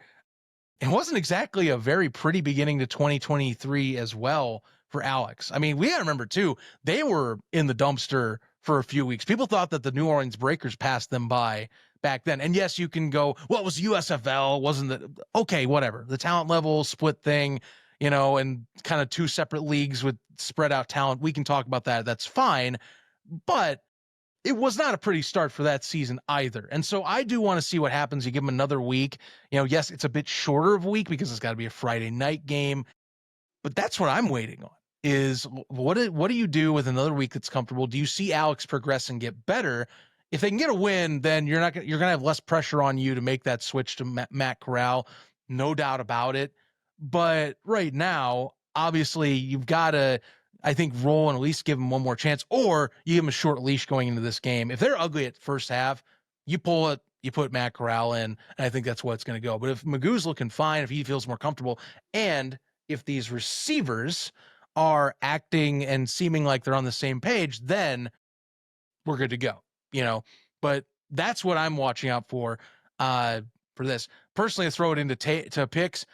it wasn't exactly a very pretty beginning to 2023 as well for Alex. I mean, we gotta remember too, they were in the dumpster for a few weeks. People thought that the New Orleans Breakers passed them by back then. And yes, you can go, well, it was USFL, okay, whatever. The talent level split thing, and kind of 2 separate leagues with spread out talent. We can talk about that. That's fine. But it was not a pretty start for that season either. And so I do want to see what happens. You give them another week. Yes, it's a bit shorter of a week because it's got to be a Friday night game. But that's what I'm waiting on, is what do you do with another week that's comfortable? Do you see Alex progress and get better? If they can get a win, then you're going to have less pressure on you to make that switch to Matt Corral. No doubt about it. But right now, obviously, you've got to, I think, roll and at least give them one more chance, or you give them a short leash going into this game. If they're ugly at first half, you pull it, you put Matt Corral in, and I think that's what it's going to go. But if Magoo's looking fine, if he feels more comfortable, and if these receivers are acting and seeming like they're on the same page, then we're good to go, But that's what I'm watching out for this. Personally, I throw it into to picks.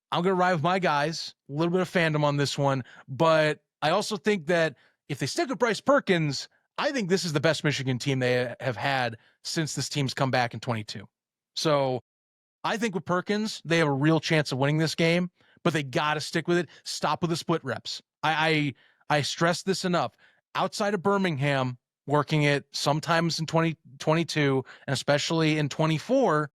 I'm going to ride with my guys. A little bit of fandom on this one, but I also think that if they stick with Bryce Perkins, I think this is the best Michigan team they have had since this team's come back in 22. So I think with Perkins, they have a real chance of winning this game, but they got to stick with it. Stop with the split reps. I stress this enough. Outside of Birmingham, working it sometimes in 2022 and especially in 24,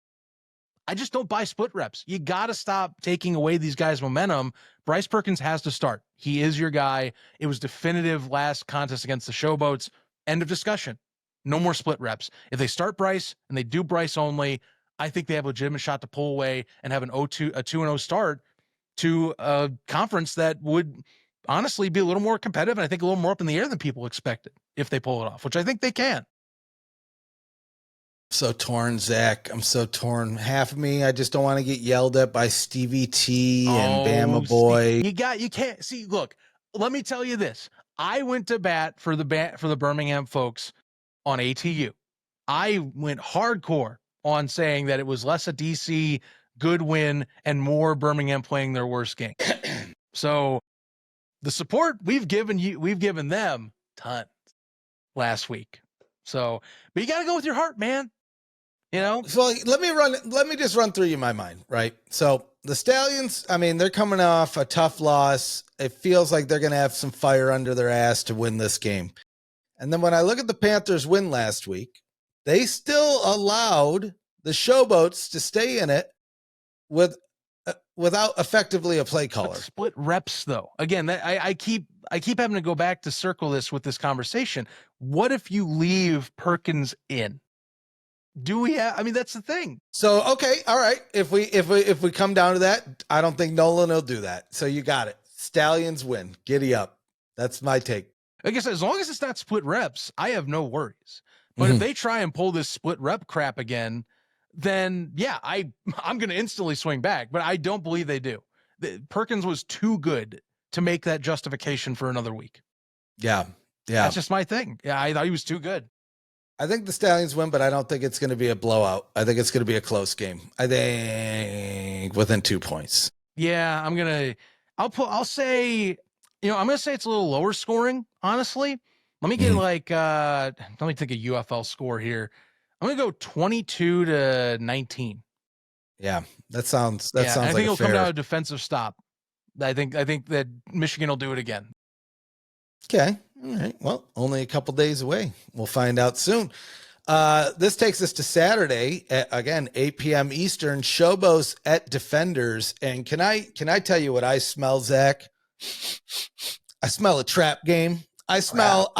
I just don't buy split reps. You got to stop taking away these guys' momentum. Bryce Perkins has to start. He is your guy. It was definitive last contest against the Showboats. End of discussion. No more split reps. If they start Bryce and they do Bryce only, I think they have a legitimate shot to pull away and have a 2-0 start to a conference that would honestly be a little more competitive and I think a little more up in the air than people expected if they pull it off, which I think they can. So torn, Zach. I'm so torn. Half of me, I just don't want to get yelled at by Stevie T and Bama Boy. You can't see. Look, let me tell you this. I went to bat for the Birmingham folks on ATU. I went hardcore on saying that it was less a DC good win and more Birmingham playing their worst game. So the support we've given them tons last week. So, but you got to go with your heart, man. You know, So let me just run through you my mind, right? So the Stallions, I mean, they're coming off a tough loss. It feels like they're going to have some fire under their ass to win this game. And then when I look at the Panthers win last week, they still allowed the Showboats to stay in it without effectively a play caller. but split reps though. Again, I keep having to go back to circle this with this conversation. What if you leave Perkins in? Do we have, I mean, that's the thing. So, okay. All right. If we come down to that, I don't think Nolan will do that. So you got it. Stallions win. Giddy up. That's my take. I guess as long as it's not split reps, I have no worries. But if they try and pull this split rep crap again, then yeah, I'm going to instantly swing back, but I don't believe they do. Perkins was too good to make that justification for another week. Yeah. That's just my thing. Yeah. I thought he was too good. I think the Stallions win, but I don't think it's going to be a blowout. I think it's going to be a close game. I think within 2 points. Yeah, I'll say, I'm going to say it's a little lower scoring, honestly. Let me get let me take a UFL score here. I'm going to go 22-19. Yeah, that sounds I like think a it'll fair. come down to a defensive stop. I think that Michigan will do it again. Okay. All right. Well, only a couple days away. We'll find out soon. This takes us to Saturday at, again, 8 p.m. Eastern, Showboats at Defenders. And can I tell you what I smell, Zach? I smell a trap game. I smell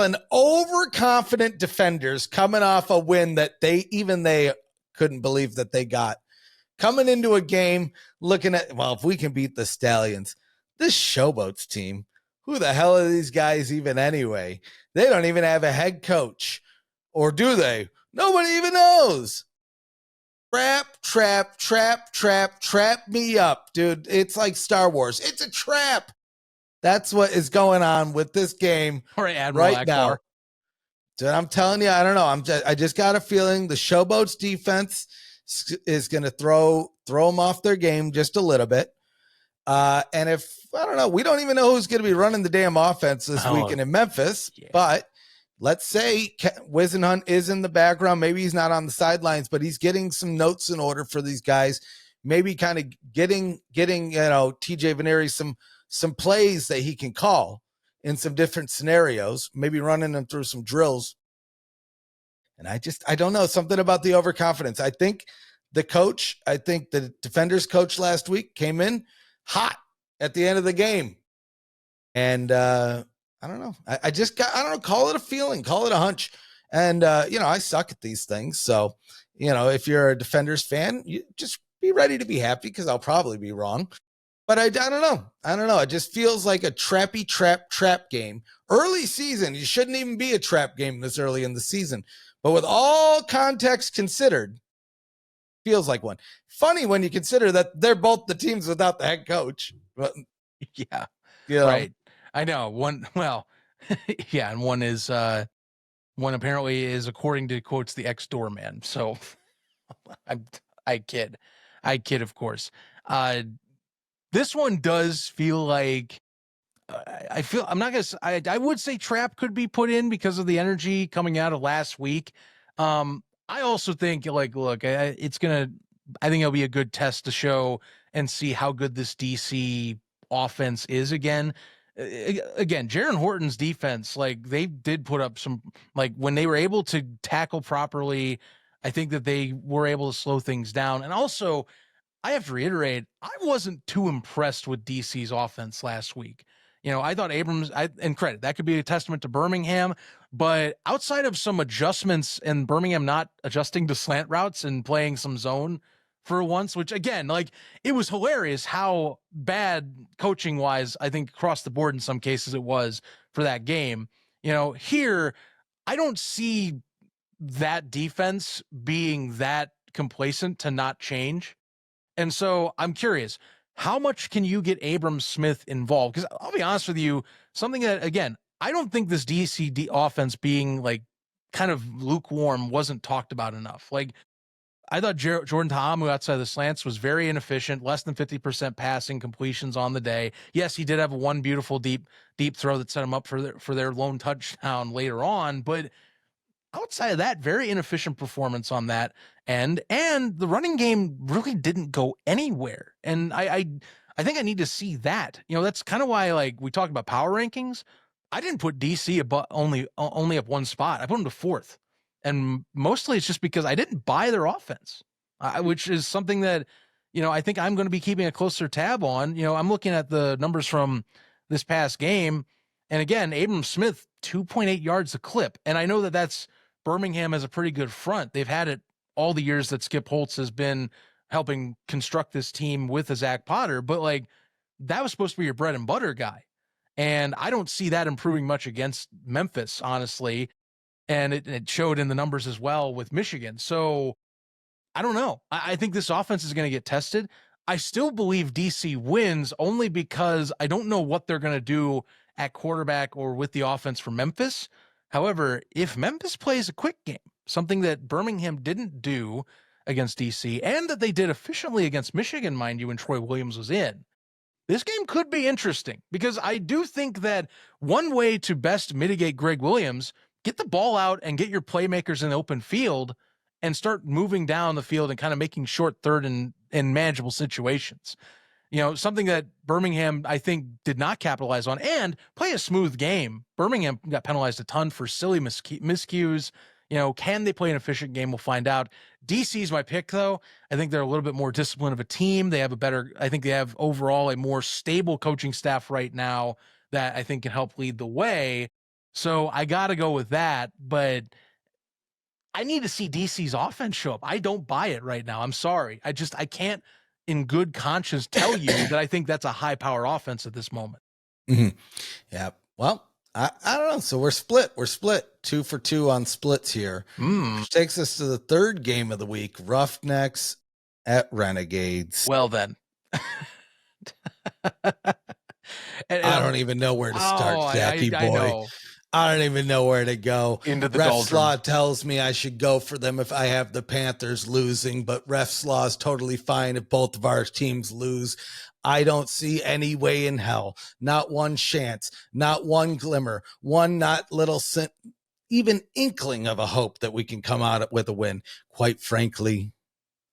an overconfident Defenders coming off a win that they couldn't believe that they got. Coming into a game looking at, well, if we can beat the Stallions, this Showboats team, who the hell are these guys even anyway? They don't even have a head coach. Or do they? Nobody even knows. Trap me up, dude. It's like Star Wars. It's a trap. That's what is going on with this game right now. Dude, I'm telling you, I don't know. I just got a feeling the Showboats defense is going to throw them off their game just a little bit. And if, I don't know, we don't even know who's going to be running the damn offense this weekend in Memphis, but let's say Ken Whisenhunt is in the background. Maybe he's not on the sidelines, but he's getting some notes in order for these guys. Maybe kind of getting, TJ Veneri some plays that he can call in some different scenarios, maybe running them through some drills. And I don't know, something about the overconfidence. I think the Defenders coach last week came in hot at the end of the game. And I don't know. I don't know, call it a feeling, call it a hunch. And, I suck at these things. So, if you're a Defenders fan, you just be ready to be happy because I'll probably be wrong. But I don't know. It just feels like a trappy trap game. Early season, you shouldn't even be a trap game this early in the season. But with all context considered, feels like one. Funny when you consider that they're both the teams without the head coach. But, yeah. Right. I know. One, well, yeah, and one apparently is, according to quotes, the ex-doorman. So I kid, of course. This one does feel like I would say trap could be put in because of the energy coming out of last week. I also think I think it'll be a good test to show and see how good this DC offense is again. Again, Jaron Horton's defense, they did put up some, when they were able to tackle properly, I think that they were able to slow things down. And also, I have to reiterate, I wasn't too impressed with DC's offense last week. I thought Abrams, and credit, that could be a testament to Birmingham, but outside of some adjustments and Birmingham not adjusting to slant routes and playing some zone for once, which again, it was hilarious how bad coaching wise, I think across the board in some cases it was for that game. Here, I don't see that defense being that complacent to not change. And so I'm curious, how much can you get Abram Smith involved? Because I'll be honest with you, something that, again, I don't think this DC offense being kind of lukewarm wasn't talked about enough. I thought Jordan Ta'amu outside the slants was very inefficient, less than 50% passing completions on the day. Yes, he did have one beautiful deep throw that set him up for their lone touchdown later on, but outside of that, very inefficient performance on that end. And the running game really didn't go anywhere. And I think I need to see that. That's kind of why, like, we talked about power rankings. I didn't put DC only up one spot. I put them to 4th. And mostly it's just because I didn't buy their offense, which is something that, I think I'm going to be keeping a closer tab on. I'm looking at the numbers from this past game. And again, Abram Smith, 2.8 yards a clip. And I know that that's Birmingham has a pretty good front. They've had it all the years that Skip Holtz has been helping construct this team with a Zach Potter. But, like, that was supposed to be your bread and butter guy. And I don't see that improving much against Memphis, honestly. And it showed in the numbers as well with Michigan. So I don't know. I think this offense is going to get tested. I still believe DC wins only because I don't know what they're going to do at quarterback or with the offense for Memphis. However, if Memphis plays a quick game, something that Birmingham didn't do against DC and that they did efficiently against Michigan, mind you, when Troy Williams was in, this game could be interesting because I do think that one way to best mitigate Greg Williams, get the ball out and get your playmakers in the open field and start moving down the field and kind of making short third and manageable situations. Something that Birmingham, I think, did not capitalize on and play a smooth game. Birmingham got penalized a ton for silly miscues. Can they play an efficient game? We'll find out. DC's my pick, though. I think they're a little bit more disciplined of a team. They have overall a more stable coaching staff right now that I think can help lead the way. So I got to go with that, but I need to see DC's offense show up. I don't buy it right now. I'm sorry. I can't in good conscience tell you that I think that's a high power offense at this moment. Mm-hmm. Yeah. Well, I don't know. So we're split. 2 for 2 on splits here, which takes us to the third game of the week. Roughnecks at Renegades. Well, then. I don't even know where to start, Jackie boy. I don't even know where to go. Into the Ref Slaw tells me I should go for them if I have the Panthers losing, but Ref Slaw is totally fine if both of our teams lose. I don't see any way in hell. Not one chance. Not one glimmer. One not little even inkling of a hope that we can come out with a win. Quite frankly,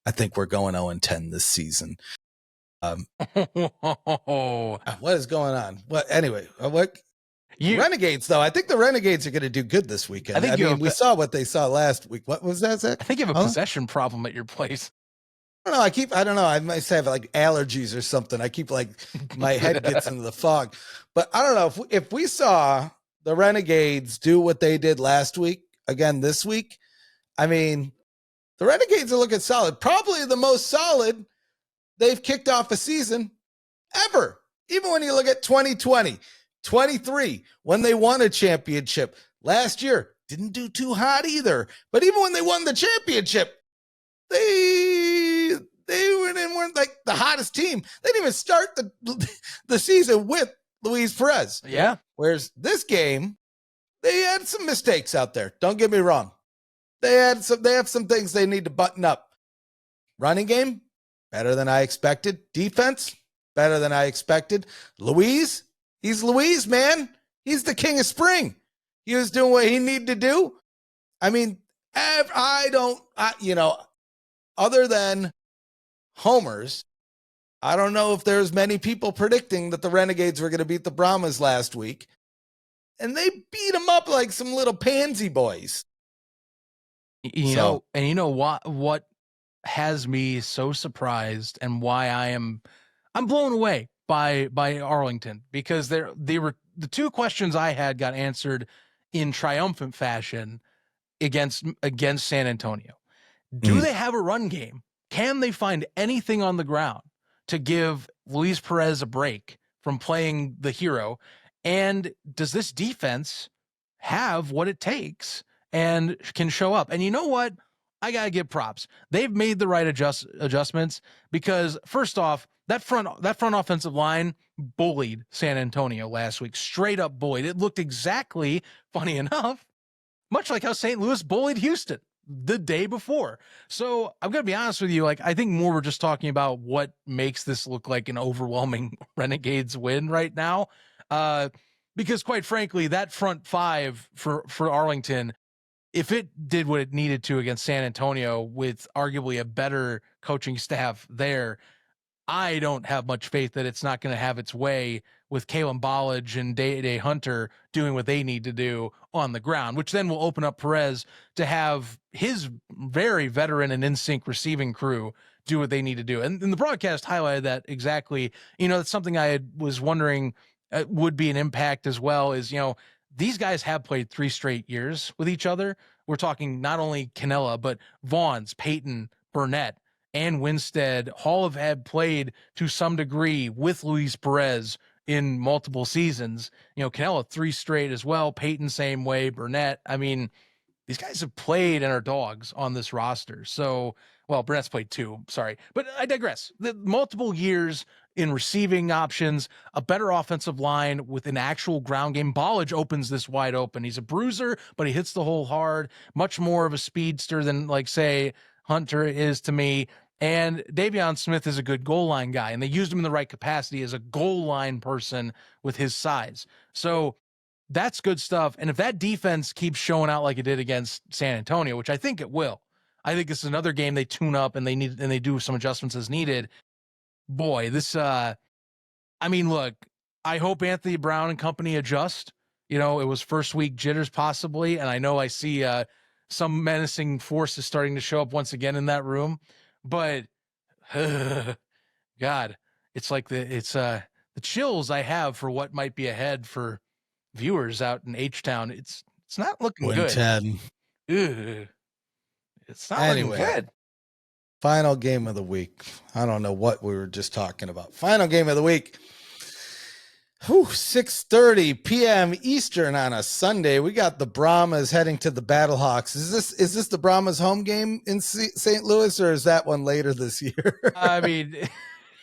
I think we're going 0-10 this season. What is going on? Anyway, Renegades, though. I think the Renegades are going to do good this weekend. We saw what they saw last week. What was that, Zach? I think you have a possession problem at your place. I don't know. I might have like allergies or something. I keep my head gets into the fog. But I don't know if we saw the Renegades do what they did last week again this week. I mean, the Renegades are looking solid. Probably the most solid they've kicked off a season ever. Even when you look at 2020, 23, when they won a championship last year, didn't do too hot either. But even when they won the championship, they weren't like the hottest team. They didn't even start the season with Luis Perez. Yeah. Whereas this game, they had some mistakes out there. Don't get me wrong. They have some things they need to button up. Running game, better than I expected. Defense, better than I expected. Luis, he's Luis, man. He's the king of spring. He was doing what he needed to do. I mean, other than homers, I don't know if there's many people predicting that the Renegades were going to beat the Brahmas last week. And they beat them up like some little pansy boys. You know what has me so surprised and why I'm blown away by Arlington, because they were the two questions I had got answered in triumphant fashion against San Antonio. Do they have a run game? Can they find anything on the ground to give Luis Perez a break from playing the hero? And does this defense have what it takes and can show up? And you know what? I got to give props. They've made the right adjustments, because first off, that front offensive line bullied San Antonio last week, straight up bullied. It looked exactly, funny enough, much like how St. Louis bullied Houston the day before. So I'm going to be honest with you. I think more we're just talking about what makes this look like an overwhelming Renegades win right now. Because quite frankly, that front five for Arlington, if it did what it needed to against San Antonio with arguably a better coaching staff there, I don't have much faith that it's not going to have its way with Kalen Ballage and Day Hunter doing what they need to do on the ground, which then will open up Perez to have his very veteran and in sync receiving crew do what they need to do. And the broadcast highlighted that exactly. That's something I was wondering would be an impact as well, is, these guys have played 3 straight years with each other. We're talking not only Canella, but Vaughns, Peyton, Burnett, and Winstead all have played to some degree with Luis Perez in multiple seasons. Canella 3 straight as well. Peyton same way. Burnett. I mean, these guys have played and are dogs on this roster. So, well, Burnett's played 2. Sorry, but I digress. The multiple years in receiving options, a better offensive line with an actual ground game. Ballage opens this wide open. He's a bruiser, but he hits the hole hard. Much more of a speedster than, like, say, Hunter is to me. And Davion Smith is a good goal line guy, and they used him in the right capacity as a goal line person with his size. So that's good stuff. And if that defense keeps showing out like it did against San Antonio, which I think it will, I think this is another game they tune up and they do some adjustments as needed. Boy, this, look, I hope Anthony Brown and company adjust. It was first week jitters possibly. And I know I see some menacing forces starting to show up once again in that room, but God, it's like the chills I have for what might be ahead for viewers out in H-Town. It's not looking good. 10. It's not looking good. Final game of the week. I don't know what we were just talking about. Final game of the week. 6:30 p.m. Eastern on a Sunday. We got the Brahmas heading to the Battlehawks. Is this the Brahmas home game in St. Louis, or is that one later this year? I mean,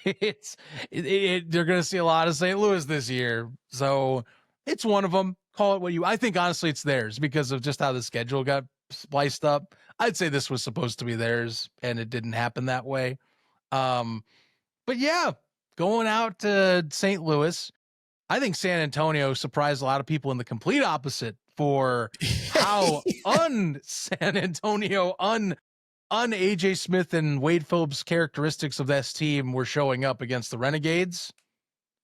they're going to see a lot of St. Louis this year, so it's one of them. Call it what you. I think honestly, it's theirs because of just how the schedule got spliced up. I'd say this was supposed to be theirs, and it didn't happen that way. But yeah, going out to St. Louis. I think San Antonio surprised a lot of people in the complete opposite for how San Antonio, AJ Smith and Wade Phillips characteristics of this team were showing up against the Renegades.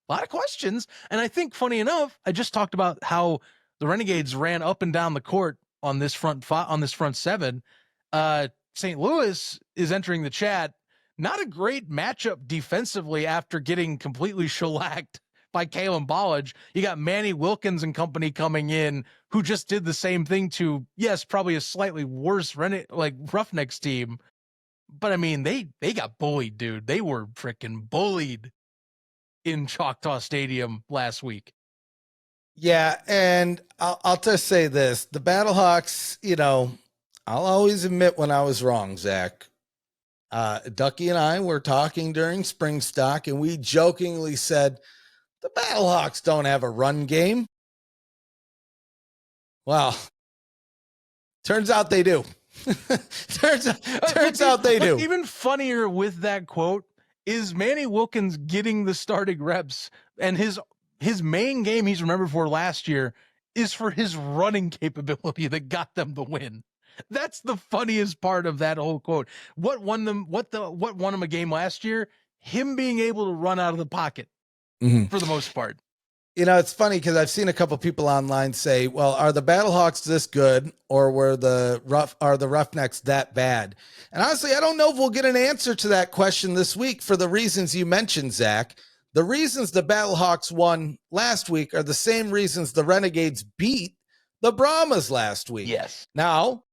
A lot of questions. And I think, funny enough, I just talked about how the Renegades ran up and down the court on this front 7. St. Louis is entering the chat. Not a great matchup defensively after getting completely shellacked by Kalen Ballage. You got Manny Wilkins and company coming in who just did the same thing to, yes, probably a slightly worse Roughnecks team. But I mean, they got bullied, dude. They were freaking bullied in Choctaw Stadium last week. Yeah, and I'll just say this. The Battlehawks, I'll always admit when I was wrong, Zach. Ducky and I were talking during Spring Stock, and we jokingly said, the Battlehawks don't have a run game. Well, turns out they do. turns out they do. Even funnier with that quote is Manny Wilkins getting the starting reps, and his main game he's remembered for last year is for his running capability that got them the win. That's the funniest part of that whole quote. What won them a game last year? Him being able to run out of the pocket for the most part. It's funny because I've seen a couple people online say, well, are the Battlehawks this good, or are the Roughnecks that bad? And honestly, I don't know if we'll get an answer to that question this week for the reasons you mentioned, Zach. The reasons the Battlehawks won last week are the same reasons the Renegades beat the Brahmas last week. Yes. Now,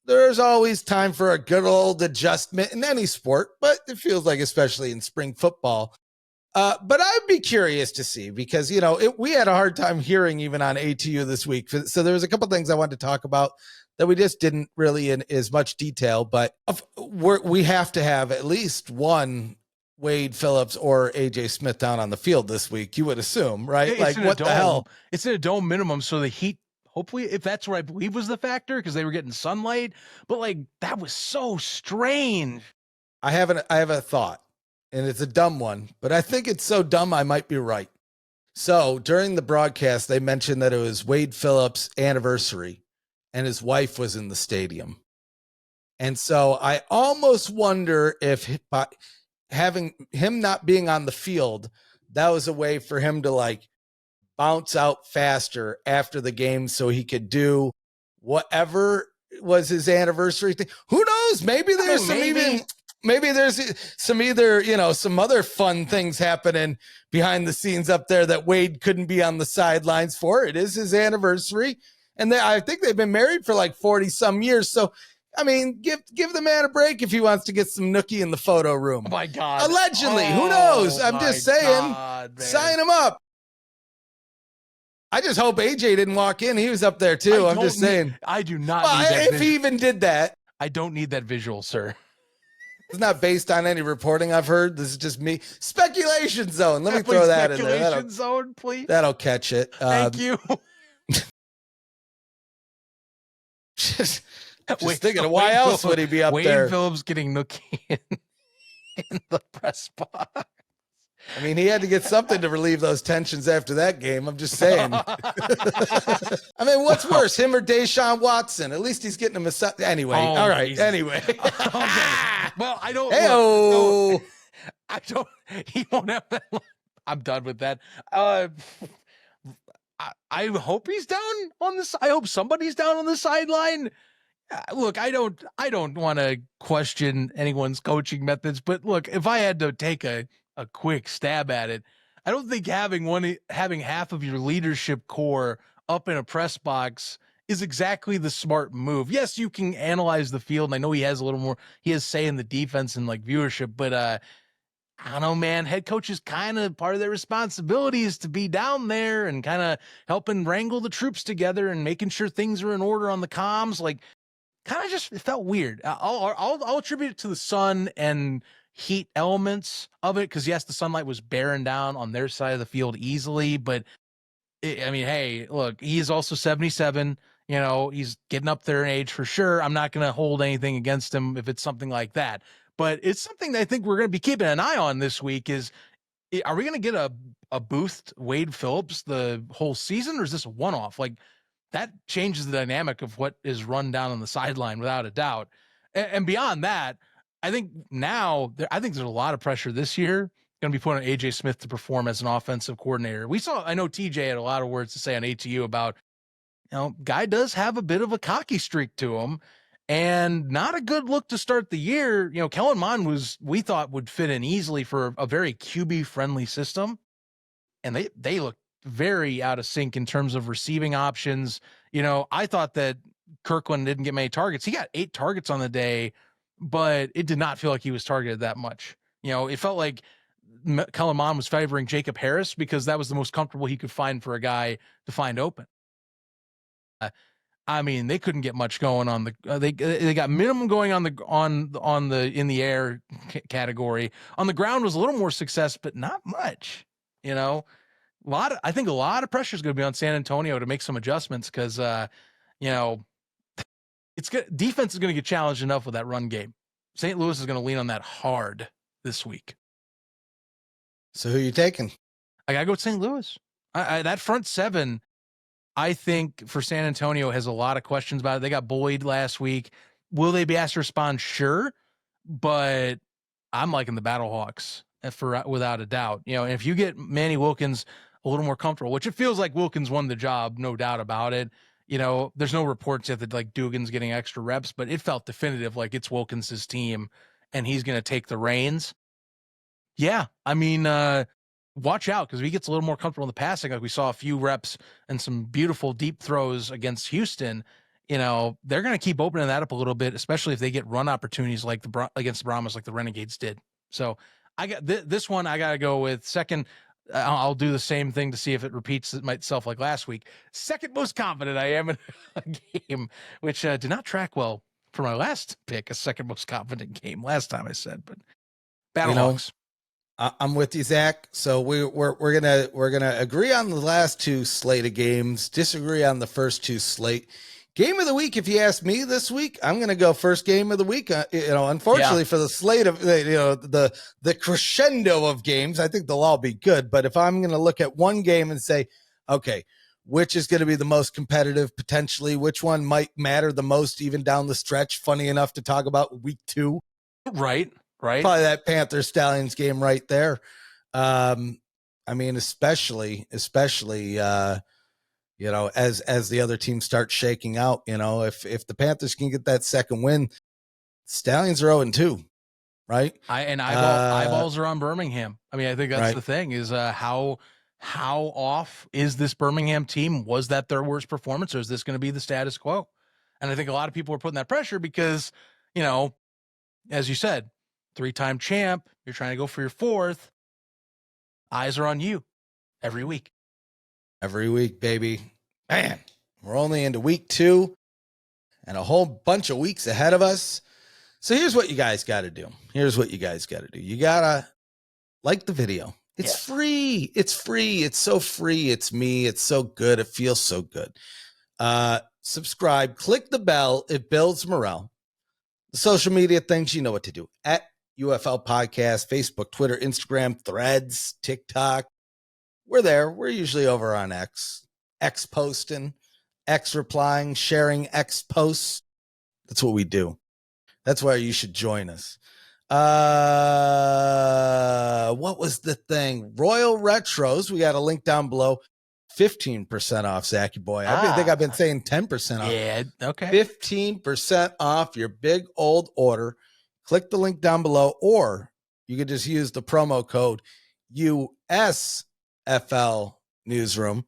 there's always time for a good old adjustment in any sport, but it feels like especially in spring football. But I'd be curious to see because, we had a hard time hearing even on ATU this week. So there was a couple things I wanted to talk about that we just didn't really in as much detail, but we have to have at least one Wade Phillips or AJ Smith down on the field this week, you would assume, right? Like, what the hell? It's in a dome minimum, so the heat, hopefully, if that's what I believe was the factor, because they were getting sunlight, but that was so strange. I have a thought, and it's a dumb one, but I think it's so dumb I might be right. So during the broadcast, they mentioned that it was Wade Phillips' anniversary, and his wife was in the stadium. And so I almost wonder if by having him not being on the field, that was a way for him to like bounce out faster after the game so he could do whatever was his anniversary thing. Who knows? Maybe there's maybe there's some some other fun things happening behind the scenes up there that Wade couldn't be on the sidelines for. It is his anniversary. And I think they've been married for like 40 some years. So, I mean, give the man a break if he wants to get some nookie in the photo room. Oh my God. Allegedly, who knows? I'm just saying, sign him up. I just hope AJ didn't walk in. He was up there too. I'm just saying. I do not need that if he even did that. I don't need that visual, sir. It's not based on any reporting I've heard. This is just me. Speculation zone. Let me throw that in there. Speculation zone, please. That'll catch it. Thank you. Just thinking, why else would he be up there? Wade Phillips getting nookie in the press box. I mean, he had to get something to relieve those tensions after that game. I'm just saying. I mean, what's worse, him or Deshaun Watson? At least he's getting a massage. Anyway, all right. Jesus. Anyway. Okay. Well, I don't. Hey-o. Look, no, I don't. He won't have that. I'm done with that. I hope he's down on this. I hope somebody's down on the sideline. Look, I don't want to question anyone's coaching methods, but look, if I had to take a quick stab at it, I don't think having half of your leadership core up in a press box is exactly the smart move. Yes, you can analyze the field, and I know he has say in the defense and like viewership, but I don't know, man. Head coach is kind of part of their responsibility is to be down there and kind of helping wrangle the troops together and making sure things are in order on the comms. Like, kind of just it felt weird. I'll attribute it to the sun and heat elements of it, because yes, the sunlight was bearing down on their side of the field easily, but I mean, hey, look, he's also 77. He's getting up there in age for sure. I'm not going to hold anything against him if it's something like that. But it's something that I think we're going to be keeping an eye on this week is, are we going to get a boost Wade Phillips the whole season, or is this a one-off? Like, that changes the dynamic of what is run down on the sideline without a doubt. And beyond that, I think there's a lot of pressure this year going to be put on AJ Smith to perform as an offensive coordinator. I know TJ had a lot of words to say on ATU about, guy does have a bit of a cocky streak to him. And not a good look to start the year. Kellen Mond we thought would fit in easily for a very QB friendly system. And they look very out of sync in terms of receiving options. I thought that Kirkland didn't get many targets. He got 8 targets on the day, but it did not feel like he was targeted that much. It felt like Kellen Mond was favoring Jacob Harris because that was the most comfortable he could find for a guy to find open. I mean, they couldn't get much going on the. They got minimum going on the in the air category. On the ground was a little more success, but not much. I think a lot of pressure is going to be on San Antonio to make some adjustments because it's good. Defense is going to get challenged enough with that run game. St. Louis is going to lean on that hard this week. So who are you taking? I gotta go with St. Louis. That front seven, I think, for San Antonio has a lot of questions about it. They got bullied last week. Will they be asked to respond? Sure. But I'm liking the Battlehawks without a doubt. And if you get Manny Wilkins a little more comfortable, which it feels like Wilkins won the job, no doubt about it. There's no reports yet that like Dugan's getting extra reps, but it felt definitive like it's Wilkins' team and he's going to take the reins. Yeah. I mean, watch out, because if he gets a little more comfortable in the passing, like we saw a few reps and some beautiful deep throws against Houston, they're going to keep opening that up a little bit, especially if they get run opportunities like against the Brahmas, like the Renegades did. So I got this one. I got to go with second. I'll do the same thing to see if it repeats itself like last week. Second most confident I am in a game, which did not track well for my last pick, a second most confident game last time I said, but Battlehawks. I'm with you, Zach. So we're gonna agree on the last 2 slate of games, disagree on the first 2 slate. Game of the week, if you ask me this week, I'm gonna go first game of the week. Unfortunately for the slate of the crescendo of games, I think they'll all be good. But if I'm gonna look at one game and say, okay, which is going to be the most competitive potentially, which one might matter the most even down the stretch. Funny enough to talk about week 2. Right. Probably that Panthers Stallions game right there. I mean, especially, as the other team starts shaking out, if the Panthers can get that second win, Stallions are 0-2, right? Eyeballs are on Birmingham. I mean, I think that's right. the thing is how off is this Birmingham team? Was that their worst performance, or is this going to be the status quo? And I think a lot of people are putting that pressure because, as you said, 3-time champ, you're trying to go for your 4th. Eyes are on you every week. Every week, baby. Man, we're only into week 2 and a whole bunch of weeks ahead of us. So here's what you guys got to do. You got to like the video. It's free. It's free. It's so free. It's me. It's so good. It feels so good. Subscribe, click the bell. It builds morale. The social media things, you know what to do. At UFL Podcast, Facebook, Twitter, Instagram, Threads, TikTok. We're there. We're usually over on X posting, X replying, sharing X posts. That's what we do. That's where you should join us. What was the thing? Royal Retros. We got a link down below. 15% off, Zachy boy. I think I've been saying 10% off. Yeah, okay. 15% off your big old order. Click the link down below, or you could just use the promo code USFL Newsroom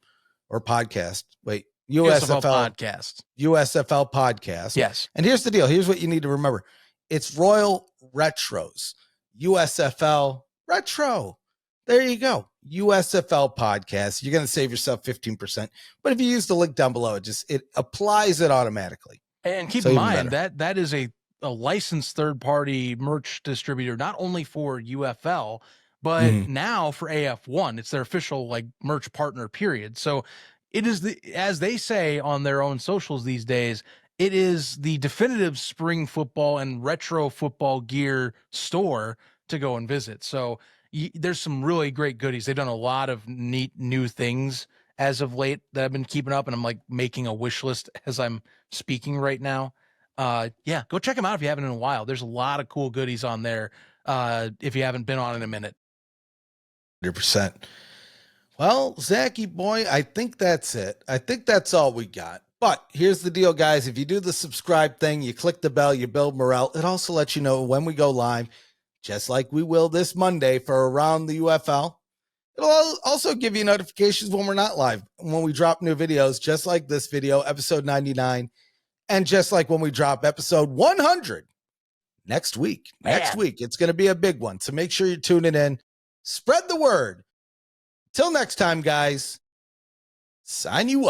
or podcast. Wait, USFL Podcast. USFL Podcast. Yes. And here's the deal. Here's what you need to remember. It's Royal Retros. USFL Retro. There you go. USFL Podcast. You're going to save yourself 15%. But if you use the link down below, it applies it automatically. And keep in mind that is a licensed third-party merch distributor, not only for UFL, but now for AF1. It's their official merch partner period. So it is as they say on their own socials these days, it is the definitive spring football and retro football gear store to go and visit. So there's some really great goodies. They've done a lot of neat new things as of late that I've been keeping up, and I'm making a wish list as I'm speaking right now. Go check them out if you haven't in a while. There's a lot of cool goodies on there if you haven't been on in a minute. 100%. Well, Zachy boy, I think that's it. I think that's all we got. But here's the deal, guys. If you do the subscribe thing, you click the bell, you build morale. It also lets you know when we go live, just like we will this Monday for Around the UFL. It'll also give you notifications when we're not live, when we drop new videos, just like this video, episode 99, and just like when we drop episode 100 next week. Next week, it's going to be a big one. So make sure you're tuning in. Spread the word. Till next time, guys. Sign you up.